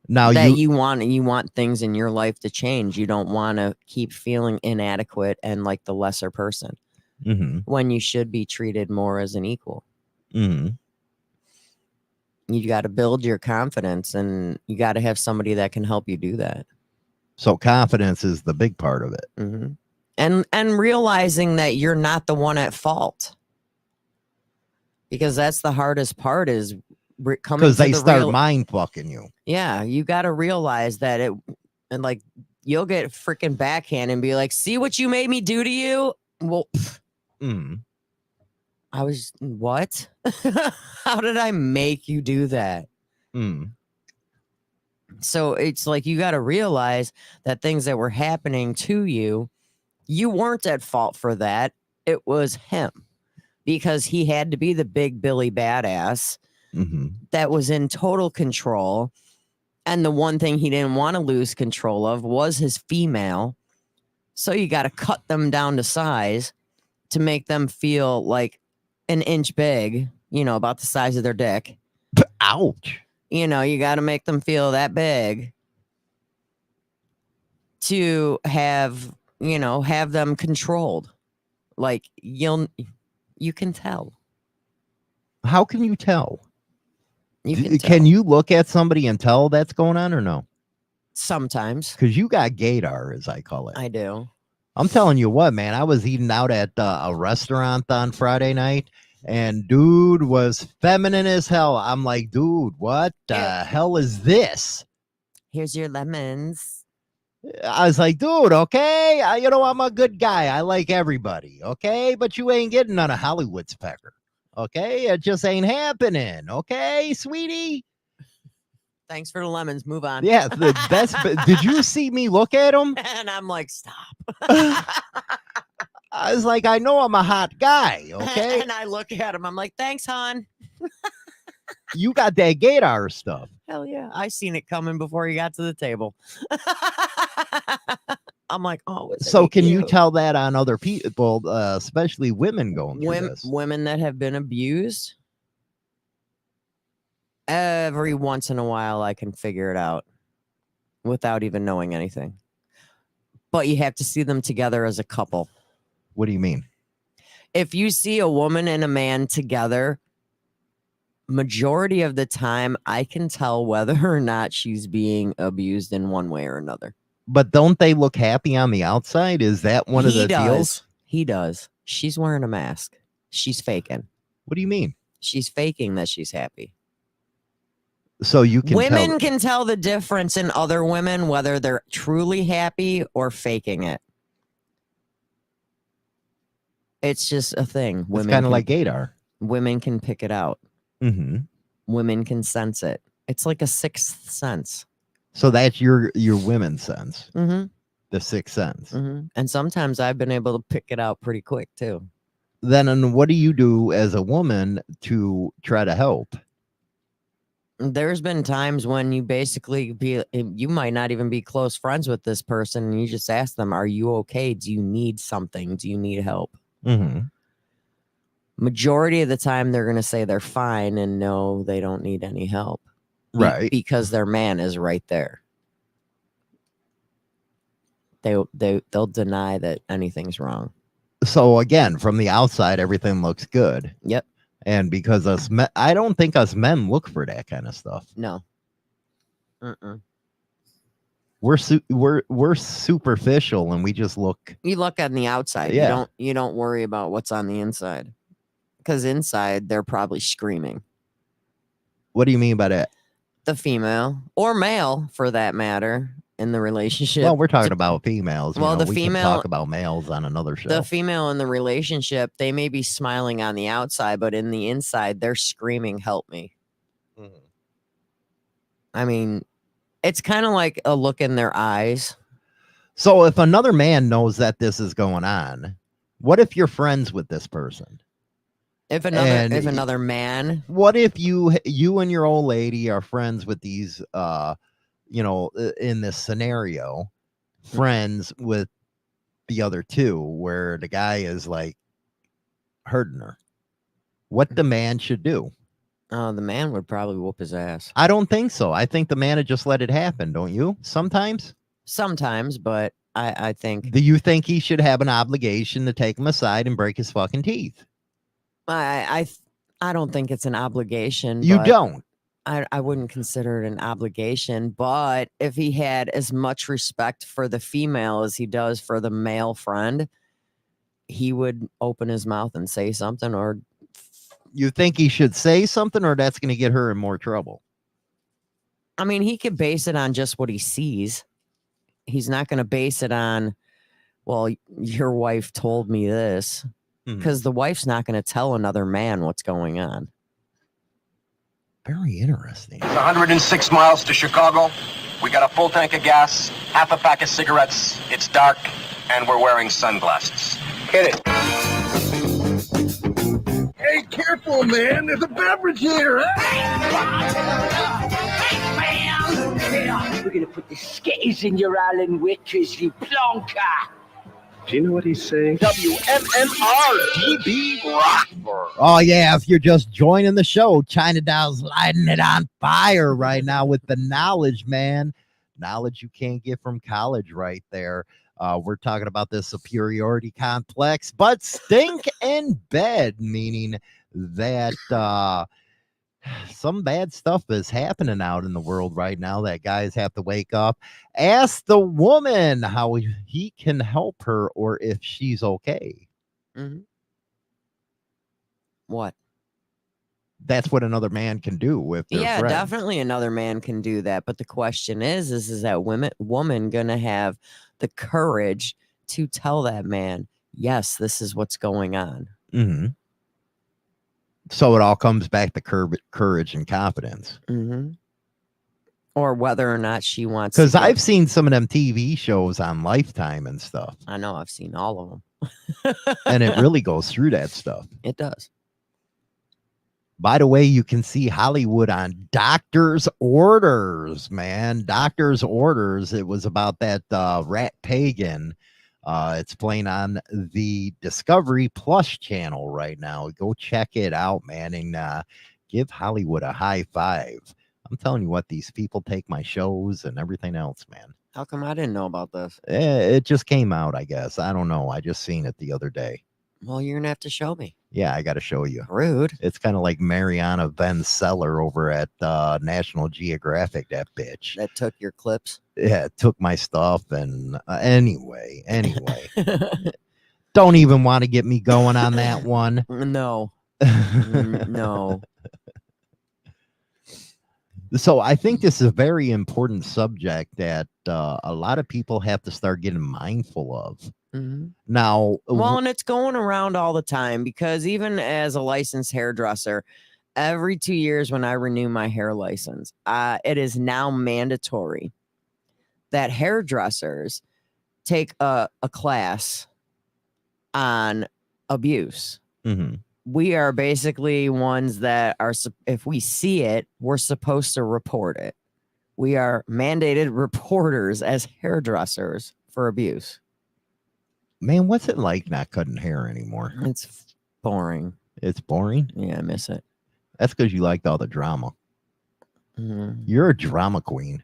Speaker 2: Now
Speaker 3: you want things in your life to change. You don't want to keep feeling inadequate and like the lesser person when you should be treated more as an equal. You got to build your confidence, and you got to have somebody that can help you do that.
Speaker 2: So confidence is the big part of it.
Speaker 3: And realizing that you're not the one at fault, because that's the hardest part is coming because
Speaker 2: they start mind fucking you.
Speaker 3: Yeah, you got to realize that you'll get freaking backhand and be like, see what you made me do to you? Well, I was what? How did I make you do that? So it's like you got to realize that things that were happening to you, you weren't at fault for that. It was him, because he had to be the big Billy badass that was in total control. And the one thing he didn't want to lose control of was his female. So you got to cut them down to size to make them feel like an inch big, about the size of their dick.
Speaker 2: Ouch.
Speaker 3: You got to make them feel that big to have them controlled. Like you can tell.
Speaker 2: How can you tell?
Speaker 3: You can tell.
Speaker 2: Can you look at somebody and tell that's going on or no?
Speaker 3: Sometimes
Speaker 2: Because you got gaydar, as I call it.
Speaker 3: I do.
Speaker 2: I'm telling you what, man. I was eating out at a restaurant on Friday night, and dude was feminine as hell. I'm like, dude, what the hell is this?
Speaker 3: Here's your lemons.
Speaker 2: I was like, dude, okay, I'm a good guy. I like everybody, okay? But you ain't getting none of Hollywood's pecker, okay? It just ain't happening, okay, sweetie?
Speaker 3: Thanks for the lemons. Move on.
Speaker 2: Yeah, did you see me look at him?
Speaker 3: And I'm like, stop.
Speaker 2: I was like, I know I'm a hot guy, okay?
Speaker 3: And I look at him. I'm like, thanks, hon.
Speaker 2: You got that gaydar stuff.
Speaker 3: Hell yeah. I seen it coming before he got to the table. I'm like, oh.
Speaker 2: So can you tell that on other people, especially women going through this?
Speaker 3: Women that have been abused? Every once in a while, I can figure it out without even knowing anything. But you have to see them together as a couple.
Speaker 2: What do you mean?
Speaker 3: If you see a woman and a man together, majority of the time, I can tell whether or not she's being abused in one way or another.
Speaker 2: But don't they look happy on the outside? Is that one of the deals?
Speaker 3: He does. She's wearing a mask. She's faking.
Speaker 2: What do you mean?
Speaker 3: She's faking that she's happy.
Speaker 2: So you can
Speaker 3: women can tell the difference in other women, whether they're truly happy or faking it. It's just a thing.
Speaker 2: It's kind of like gaydar.
Speaker 3: Women can pick it out.
Speaker 2: Mm-hmm.
Speaker 3: Women can sense it. It's like a sixth sense.
Speaker 2: So that's your women's sense.
Speaker 3: Mm-hmm.
Speaker 2: The sixth sense.
Speaker 3: Mm-hmm. And sometimes I've been able to pick it out pretty quick too.
Speaker 2: Then what do you do as a woman to try to help?
Speaker 3: There's been times when you you might not even be close friends with this person, and you just ask them, are you okay? Do you need something? Do you need help?
Speaker 2: Mm-hmm.
Speaker 3: Majority of the time, they're going to say they're fine, and no, they don't need any help.
Speaker 2: Right.
Speaker 3: Because their man is right there. They'll deny that anything's wrong.
Speaker 2: So again, from the outside, everything looks good.
Speaker 3: Yep.
Speaker 2: And because I don't think us men look for that kind of stuff.
Speaker 3: No. Mm-mm.
Speaker 2: We're superficial, and we just look.
Speaker 3: You look on the outside.
Speaker 2: Yeah.
Speaker 3: You don't worry about what's on the inside, because inside they're probably screaming.
Speaker 2: What do you mean by that?
Speaker 3: The female or male, for that matter, in the relationship.
Speaker 2: Well, we're talking about females.
Speaker 3: Well, the
Speaker 2: we
Speaker 3: female
Speaker 2: can talk about males on another show.
Speaker 3: The female in the relationship, they may be smiling on the outside, but in the inside, they're screaming, "Help me!"
Speaker 2: Mm-hmm.
Speaker 3: I mean, it's kind of like a look in their eyes.
Speaker 2: So, if another man knows that this is going on, what if you're friends with this person?
Speaker 3: If another man,
Speaker 2: what if you and your old lady are friends with these in this scenario, friends with the other two, where the guy is like hurting her? What the man should do?
Speaker 3: The man would probably whoop his ass.
Speaker 2: I don't think so. I think the man would just let it happen, don't you? Sometimes, but I think. Do you think he should have an obligation to take him aside and break his fucking teeth?
Speaker 3: I don't think it's an obligation.
Speaker 2: You don't?
Speaker 3: I wouldn't consider it an obligation, but if he had as much respect for the female as he does for the male friend, he would open his mouth and say something. Or
Speaker 2: you think he should say something, or that's going to get her in more trouble?
Speaker 3: I mean, he could base it on just what he sees. He's not going to base it on, well, your wife told me this. Because the wife's not going to tell another man what's going on.
Speaker 2: Very interesting.
Speaker 8: It's 106 miles to Chicago. We got a full tank of gas, half a pack of cigarettes. It's dark, and we're wearing sunglasses. Hit it.
Speaker 4: Hey, careful, man. There's a beverage here.
Speaker 9: We're gonna put the skittles in your Allen Witches, you plonker.
Speaker 10: Do you know what he's saying?
Speaker 4: WMMR-DB Rockford.
Speaker 2: Oh, yeah. If you're just joining the show, China Doll's lighting it on fire right now with the knowledge, man. knowledge you can't get from college right there. We're talking about the superiority complex, but stink in bed, meaning that some bad stuff is happening out in the world right now that guys have to wake up. Ask the woman how he can help her or if she's okay.
Speaker 3: Mm-hmm. What?
Speaker 2: That's what another man can do if they're
Speaker 3: Yeah,
Speaker 2: friends.
Speaker 3: definitely another man can do that. But the question is that woman gonna have the courage to tell that man, yes, this is what's going on.
Speaker 2: Mm-hmm. So it all comes back to courage and confidence.
Speaker 3: Mm-hmm. Or whether or not she wants.
Speaker 2: Because I've seen some of them TV shows on Lifetime and stuff.
Speaker 3: I know, I've seen all of them.
Speaker 2: And it really goes through that stuff.
Speaker 3: It does.
Speaker 2: By the way, you can see Hollywood on Doctor's Orders, man. Doctor's Orders. It was about that rat pagan. It's playing on the Discovery Plus channel right now. Go check it out, man, and give Hollywood a high five. I'm telling you what, these people take my shows and everything else, man.
Speaker 3: How come I didn't know about this?
Speaker 2: It just came out, I guess. I don't know. I just seen it the other day.
Speaker 3: Well, you're gonna have to show me.
Speaker 2: Yeah, I got to show you.
Speaker 3: Rude.
Speaker 2: It's kind of like Mariana Van Seller over at National Geographic, that bitch.
Speaker 3: That took your clips.
Speaker 2: Yeah, it took my stuff. And anyway. Don't even want to get me going on that one.
Speaker 3: No. No.
Speaker 2: So I think this is a very important subject that a lot of people have to start getting mindful of.
Speaker 3: Mm-hmm.
Speaker 2: Now,
Speaker 3: well, and it's going around all the time because even as a licensed hairdresser, every 2 years when I renew my hair license, it is now mandatory that hairdressers take a class on abuse.
Speaker 2: Mm-hmm.
Speaker 3: We are basically ones that are, if we see it, we're supposed to report it. We are mandated reporters as hairdressers for abuse.
Speaker 2: Man, what's it like not cutting hair anymore?
Speaker 3: It's boring.
Speaker 2: It's boring?
Speaker 3: Yeah, I miss it.
Speaker 2: That's because you liked all the drama.
Speaker 3: Mm.
Speaker 2: You're a drama queen.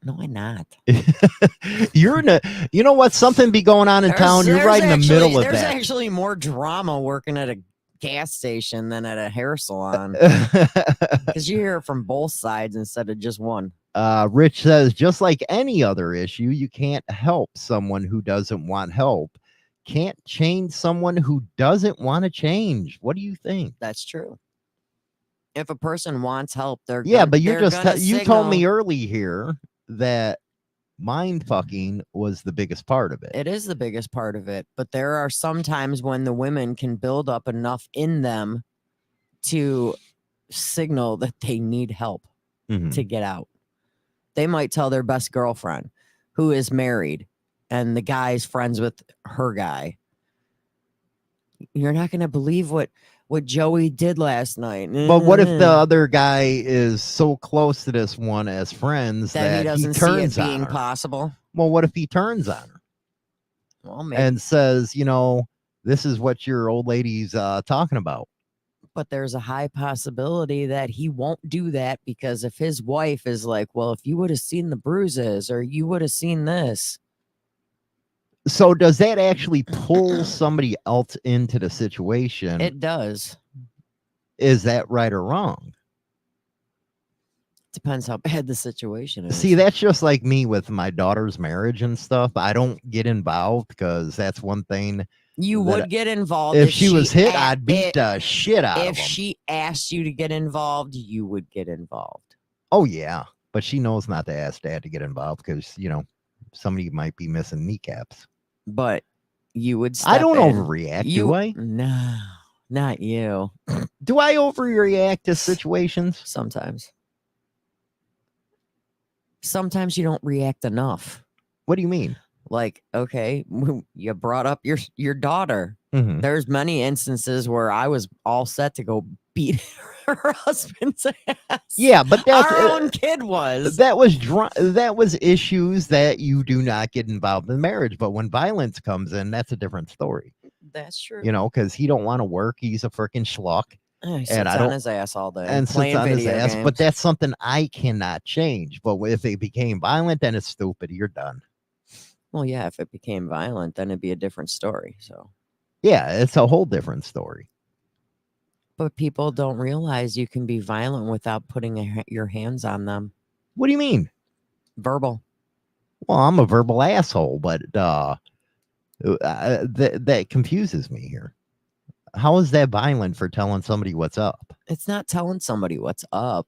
Speaker 3: No, I'm not.
Speaker 2: You're in a, you know what? Something be going on in town. You're right in the middle of
Speaker 3: There's
Speaker 2: that.
Speaker 3: actually more drama working at a gas station than at a hair salon. Because you hear it from both sides instead of just one.
Speaker 2: Rich says, just like any other issue, you can't help someone who doesn't want help. Can't change someone who doesn't want to change. What do you think?
Speaker 3: That's true. If a person wants help, they're
Speaker 2: but you're just you told me
Speaker 3: signal.
Speaker 2: early here that mind fucking was the biggest part of it.
Speaker 3: It is the biggest part of it, but there are some times when the women can build up enough in them to signal that they need help to get out. They might tell their best girlfriend who is married and the guy's friends with her guy. You're not going to believe what Joey did last night.
Speaker 2: But what if the other guy is so close to this one as friends that
Speaker 3: he doesn't
Speaker 2: turns
Speaker 3: see it
Speaker 2: on
Speaker 3: being
Speaker 2: her?
Speaker 3: possible?
Speaker 2: Well, what if he turns on her?
Speaker 3: Well, maybe.
Speaker 2: And says, you know, this is what your old lady's talking about.
Speaker 3: But there's a high possibility that he won't do that because if his wife is like, well, if you would have seen the bruises or you would have seen this.
Speaker 2: So does that actually pull somebody else into the situation?
Speaker 3: It does.
Speaker 2: Is that right or wrong?
Speaker 3: Depends how bad the situation is.
Speaker 2: See, that's just like me with my daughter's marriage and stuff. I don't get involved because that's one thing.
Speaker 3: You would get involved
Speaker 2: if she was hit. I'd beat the shit out of him.
Speaker 3: If she asked you to get involved, you would get involved.
Speaker 2: Oh yeah, but she knows not to ask Dad to get involved because you know somebody might be missing kneecaps.
Speaker 3: But you would.
Speaker 2: I don't
Speaker 3: in.
Speaker 2: overreact, do I?
Speaker 3: No, not you.
Speaker 2: Do I overreact to situations?
Speaker 3: Sometimes. Sometimes you don't react enough.
Speaker 2: What do you mean?
Speaker 3: Like, okay, you brought up your daughter.
Speaker 2: Mm-hmm.
Speaker 3: There's many instances where I was all set to go beat her husband's ass.
Speaker 2: Yeah, but that's,
Speaker 3: our own kid was.
Speaker 2: That was issues that you do not get involved in marriage. But when violence comes in, that's a different story.
Speaker 3: That's true.
Speaker 2: You know, because he don't want to work. He's a freaking schluck.
Speaker 3: He sits
Speaker 2: and I
Speaker 3: on
Speaker 2: don't
Speaker 3: his ass all day
Speaker 2: and sits
Speaker 3: playing
Speaker 2: on his
Speaker 3: video
Speaker 2: ass.
Speaker 3: games.
Speaker 2: But that's something I cannot change. But if it became violent, then it's stupid. You're done.
Speaker 3: Well, yeah, if it became violent, then it'd be a different story. So,
Speaker 2: Yeah, it's a whole different story.
Speaker 3: but people don't realize you can be violent without putting your hands on them.
Speaker 2: What do you mean?
Speaker 3: Verbal.
Speaker 2: Well, I'm a verbal asshole, but that confuses me here. How is that violent for telling somebody what's up?
Speaker 3: It's not telling somebody what's up.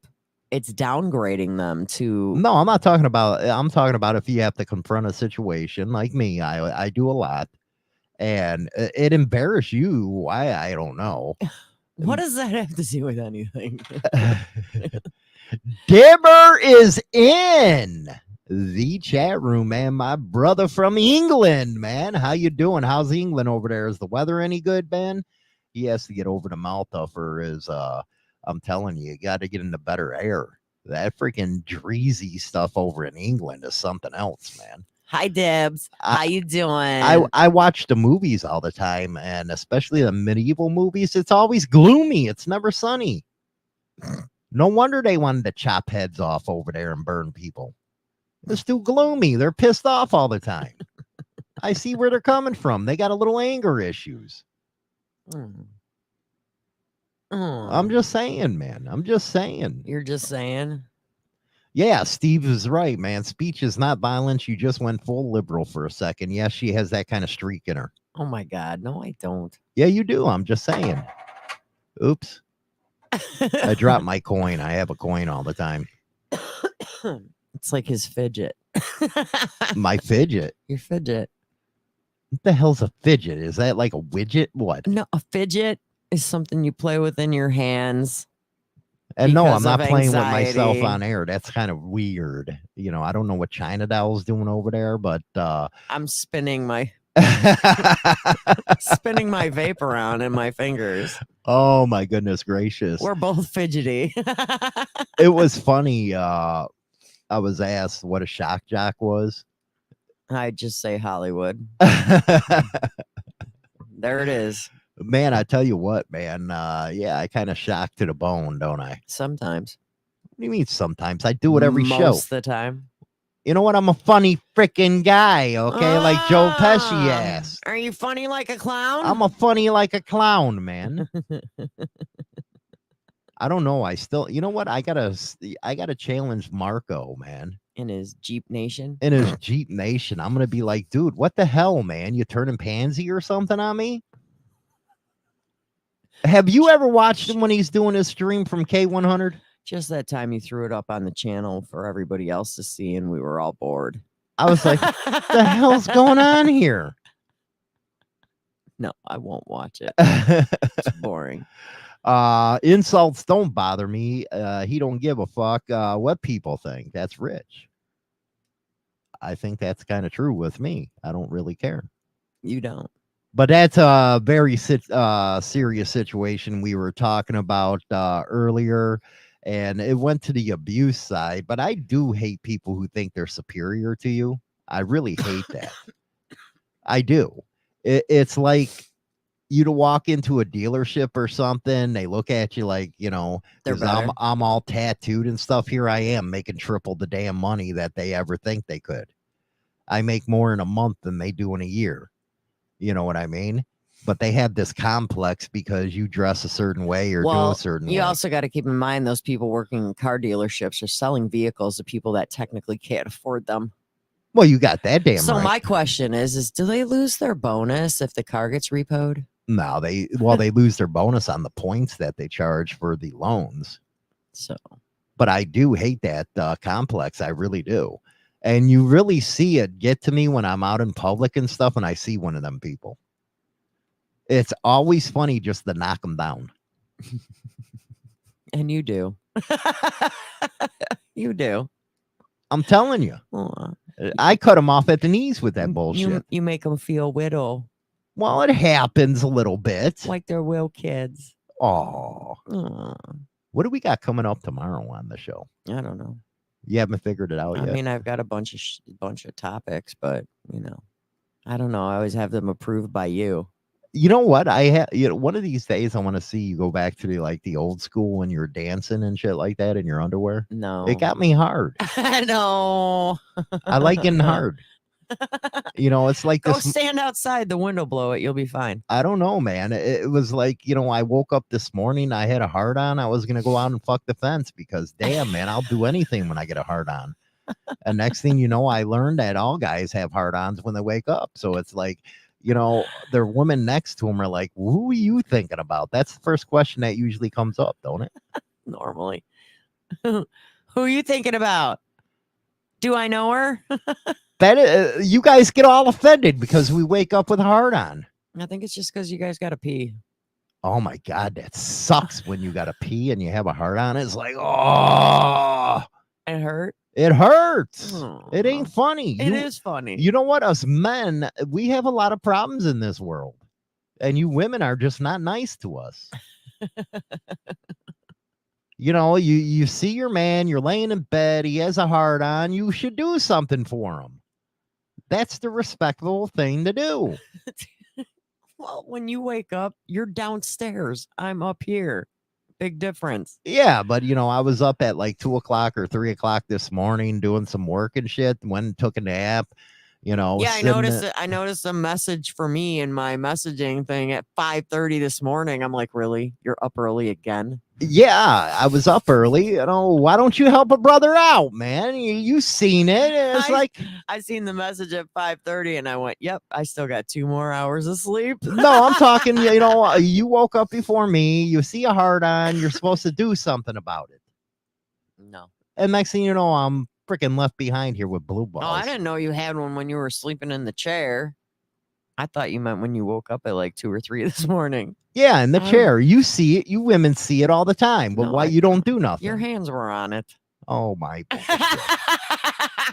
Speaker 3: It's downgrading them to.
Speaker 2: No, I'm not talking about. I'm talking about if you have to confront a situation like me. I do a lot, and it embarrass you. Why I don't know.
Speaker 3: What does that have to do with anything?
Speaker 2: Dibber is in the chat room, man. My brother from England, man. How you doing? How's England over there? Is the weather any good, Ben? He has to get over to Malta for his I'm telling you, you got to get into better air. That freaking dreezy stuff over in England is something else, man.
Speaker 3: Hi, Dibs. How you doing?
Speaker 2: I watch the movies all the time, and especially the medieval movies. It's always gloomy. It's never sunny. No wonder they wanted to chop heads off over there and burn people. It's too gloomy. They're pissed off all the time. I see where they're coming from. They got a little anger issues. I'm just saying, man. I'm just saying.
Speaker 3: You're just saying.
Speaker 2: Yeah, Steve is right, man. Speech is not violence. You just went full liberal for a second. Yes, she has that kind of streak in her.
Speaker 3: Oh my God. No, I don't.
Speaker 2: Yeah, you do. I'm just saying. Oops. I dropped my coin. I have a coin all the time.
Speaker 3: It's like his fidget.
Speaker 2: My fidget?
Speaker 3: Your fidget.
Speaker 2: What the hell's a fidget? Is that like a widget? What?
Speaker 3: No, a fidget is something you play with in your hands.
Speaker 2: And no, I'm not playing
Speaker 3: anxiety.
Speaker 2: with myself on air. That's kind of weird. You know, I don't know what China Doll's doing over there, but
Speaker 3: I'm spinning my spinning my vape around in my fingers.
Speaker 2: Oh my goodness gracious.
Speaker 3: We're both fidgety.
Speaker 2: It was funny. I was asked what a shock jock was.
Speaker 3: I'd just say Hollywood. There it is.
Speaker 2: Man, I tell you what, man. Yeah, I kind of shocked to the bone, don't I?
Speaker 3: Sometimes.
Speaker 2: What do you mean sometimes? I do it every show.
Speaker 3: Most of the time.
Speaker 2: You know what? I'm a funny freaking guy, okay? Like Joe Pesci asked.
Speaker 3: Are you funny like a clown?
Speaker 2: I'm a funny like a clown, man. I don't know. I still, you know what? I gotta challenge Marco, man.
Speaker 3: In his Jeep Nation?
Speaker 2: In his Jeep Nation. I'm gonna be like, dude, what the hell, man? You turning pansy or something on me? Have you ever watched him when he's doing his stream from K100?
Speaker 3: Just that time you threw it up on the channel for everybody else to see, and we were all bored.
Speaker 2: I was like, what the hell's going on here?
Speaker 3: No, I won't watch it. It's boring.
Speaker 2: Insults don't bother me. He don't give a fuck what people think. That's Rich. I think that's kind of true with me. I don't really care.
Speaker 3: You don't.
Speaker 2: But that's a very serious situation we were talking about earlier, and it went to the abuse side. But I do hate people who think they're superior to you. I really hate that. I do. It's like you to walk into a dealership or something. They look at you like, you know, I'm all tattooed and stuff. Here I am making triple the damn money that they ever think they could. I make more in a month than they do in a year. You know what I mean? But they have this complex because you dress a certain way or do a certain way.
Speaker 3: You also got to keep in mind those people working in car dealerships are selling vehicles to people that technically can't afford them.
Speaker 2: Well, you got that damn
Speaker 3: So
Speaker 2: right.
Speaker 3: my question is do they lose their bonus if the car gets repoed?
Speaker 2: No, they lose their bonus on the points that they charge for the loans.
Speaker 3: So,
Speaker 2: but I do hate that complex. I really do. And you really see it get to me when I'm out in public and stuff, and I see one of them people. It's always funny just to knock them down.
Speaker 3: And you do. You do.
Speaker 2: I'm telling you. I cut them off at the knees with that bullshit.
Speaker 3: You make them feel widow.
Speaker 2: Well, it happens a little bit.
Speaker 3: Like they're real kids.
Speaker 2: Oh. What do we got coming up tomorrow on the show?
Speaker 3: I don't know.
Speaker 2: You haven't figured it out yet?
Speaker 3: I mean, I've got a bunch of topics, but, you know, I don't know. I always have them approved by you.
Speaker 2: You know what? I have, one of these days I want to see you go back to the old school when you're dancing and shit like that in your underwear.
Speaker 3: No.
Speaker 2: It got me hard.
Speaker 3: No.
Speaker 2: I like getting hard. It's like
Speaker 3: Go
Speaker 2: this.
Speaker 3: stand outside, the window blow it, you'll be fine.
Speaker 2: I don't know, man. It was like, I woke up this morning, I had a hard on. I was going to go out and fuck the fence because damn, man, I'll do anything when I get a hard on. And next thing you know, I learned that all guys have hard ons when they wake up. So it's like, their women next to them are like, who are you thinking about? That's the first question that usually comes up, don't it?
Speaker 3: Normally. Who are you thinking about? Do I know her?
Speaker 2: That you guys get all offended because we wake up with a hard on.
Speaker 3: I think it's just because you guys got to pee.
Speaker 2: Oh my God, that sucks when you got to pee and you have a hard on. It's like, oh,
Speaker 3: It hurt.
Speaker 2: it hurts.
Speaker 3: Oh,
Speaker 2: It ain't funny.
Speaker 3: It is funny.
Speaker 2: You know what? Us men, we have a lot of problems in this world. And you women are just not nice to us. You see your man, you're laying in bed, he has a hard on, you should do something for him. That's the respectable thing to do.
Speaker 3: Well, when you wake up, you're downstairs. I'm up here. Big difference.
Speaker 2: Yeah, but I was up at like 2:00 or 3:00 this morning doing some work and shit. Went and took a nap.
Speaker 3: Yeah, I noticed a message for me in my messaging thing at 5:30 this morning. I'm like, really? You're up early again?
Speaker 2: Yeah, I was up early. Why don't you help a brother out, man? You seen it. It's
Speaker 3: I seen the message at 5:30 and I went, yep, I still got 2 more hours of sleep.
Speaker 2: No, I'm talking, you woke up before me. You see a hard on. You're supposed to do something about it.
Speaker 3: No.
Speaker 2: And next thing you know, I'm freaking left behind here with blue balls.
Speaker 3: Oh, I didn't know you had one when you were sleeping in the chair. I thought you meant when you woke up at like 2 or 3 this morning.
Speaker 2: Yeah, in the chair. You see it. You women see it all the time. But why you don't do nothing?
Speaker 3: Your hands were on it.
Speaker 2: Oh, my.
Speaker 3: I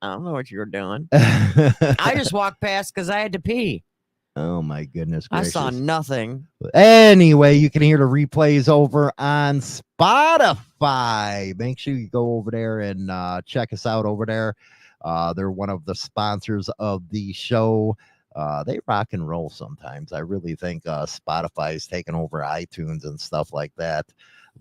Speaker 3: don't know what you were doing. I just walked past because I had to pee.
Speaker 2: Oh, my goodness gracious.
Speaker 3: I saw nothing.
Speaker 2: Anyway, you can hear the replays over on Spotify. Make sure you go over there and check us out over there. They're one of the sponsors of the show. They rock and roll sometimes. I really think Spotify is taking over iTunes and stuff like that.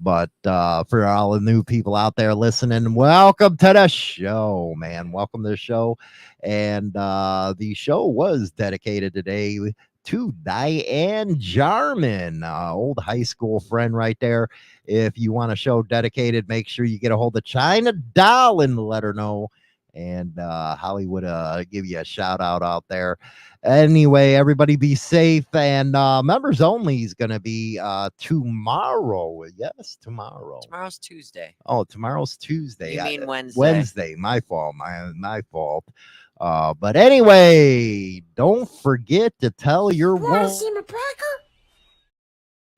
Speaker 2: But for all the new people out there listening, welcome to the show, man. Welcome to the show. And the show was dedicated today to Diane Jarman, old high school friend right there. If you want a show dedicated, make sure you get a hold of China Doll and let her know. And Hollywood give you a shout out there. Anyway, everybody be safe. And members only is going to be tomorrow. Yes, tomorrow.
Speaker 3: Tomorrow's Tuesday.
Speaker 2: Oh, tomorrow's Tuesday.
Speaker 3: You mean Wednesday?
Speaker 2: Wednesday. My fault. My fault. But anyway, don't forget to tell your
Speaker 4: Want to see my cracker?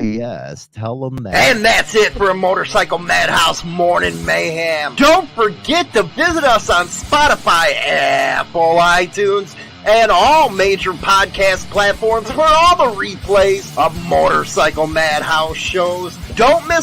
Speaker 2: Yes, tell them that.
Speaker 4: And that's it for a Motorcycle Madhouse Morning Mayhem. Don't forget to visit us on Spotify, Apple, iTunes, and all major podcast platforms for all the replays of Motorcycle Madhouse shows. Don't miss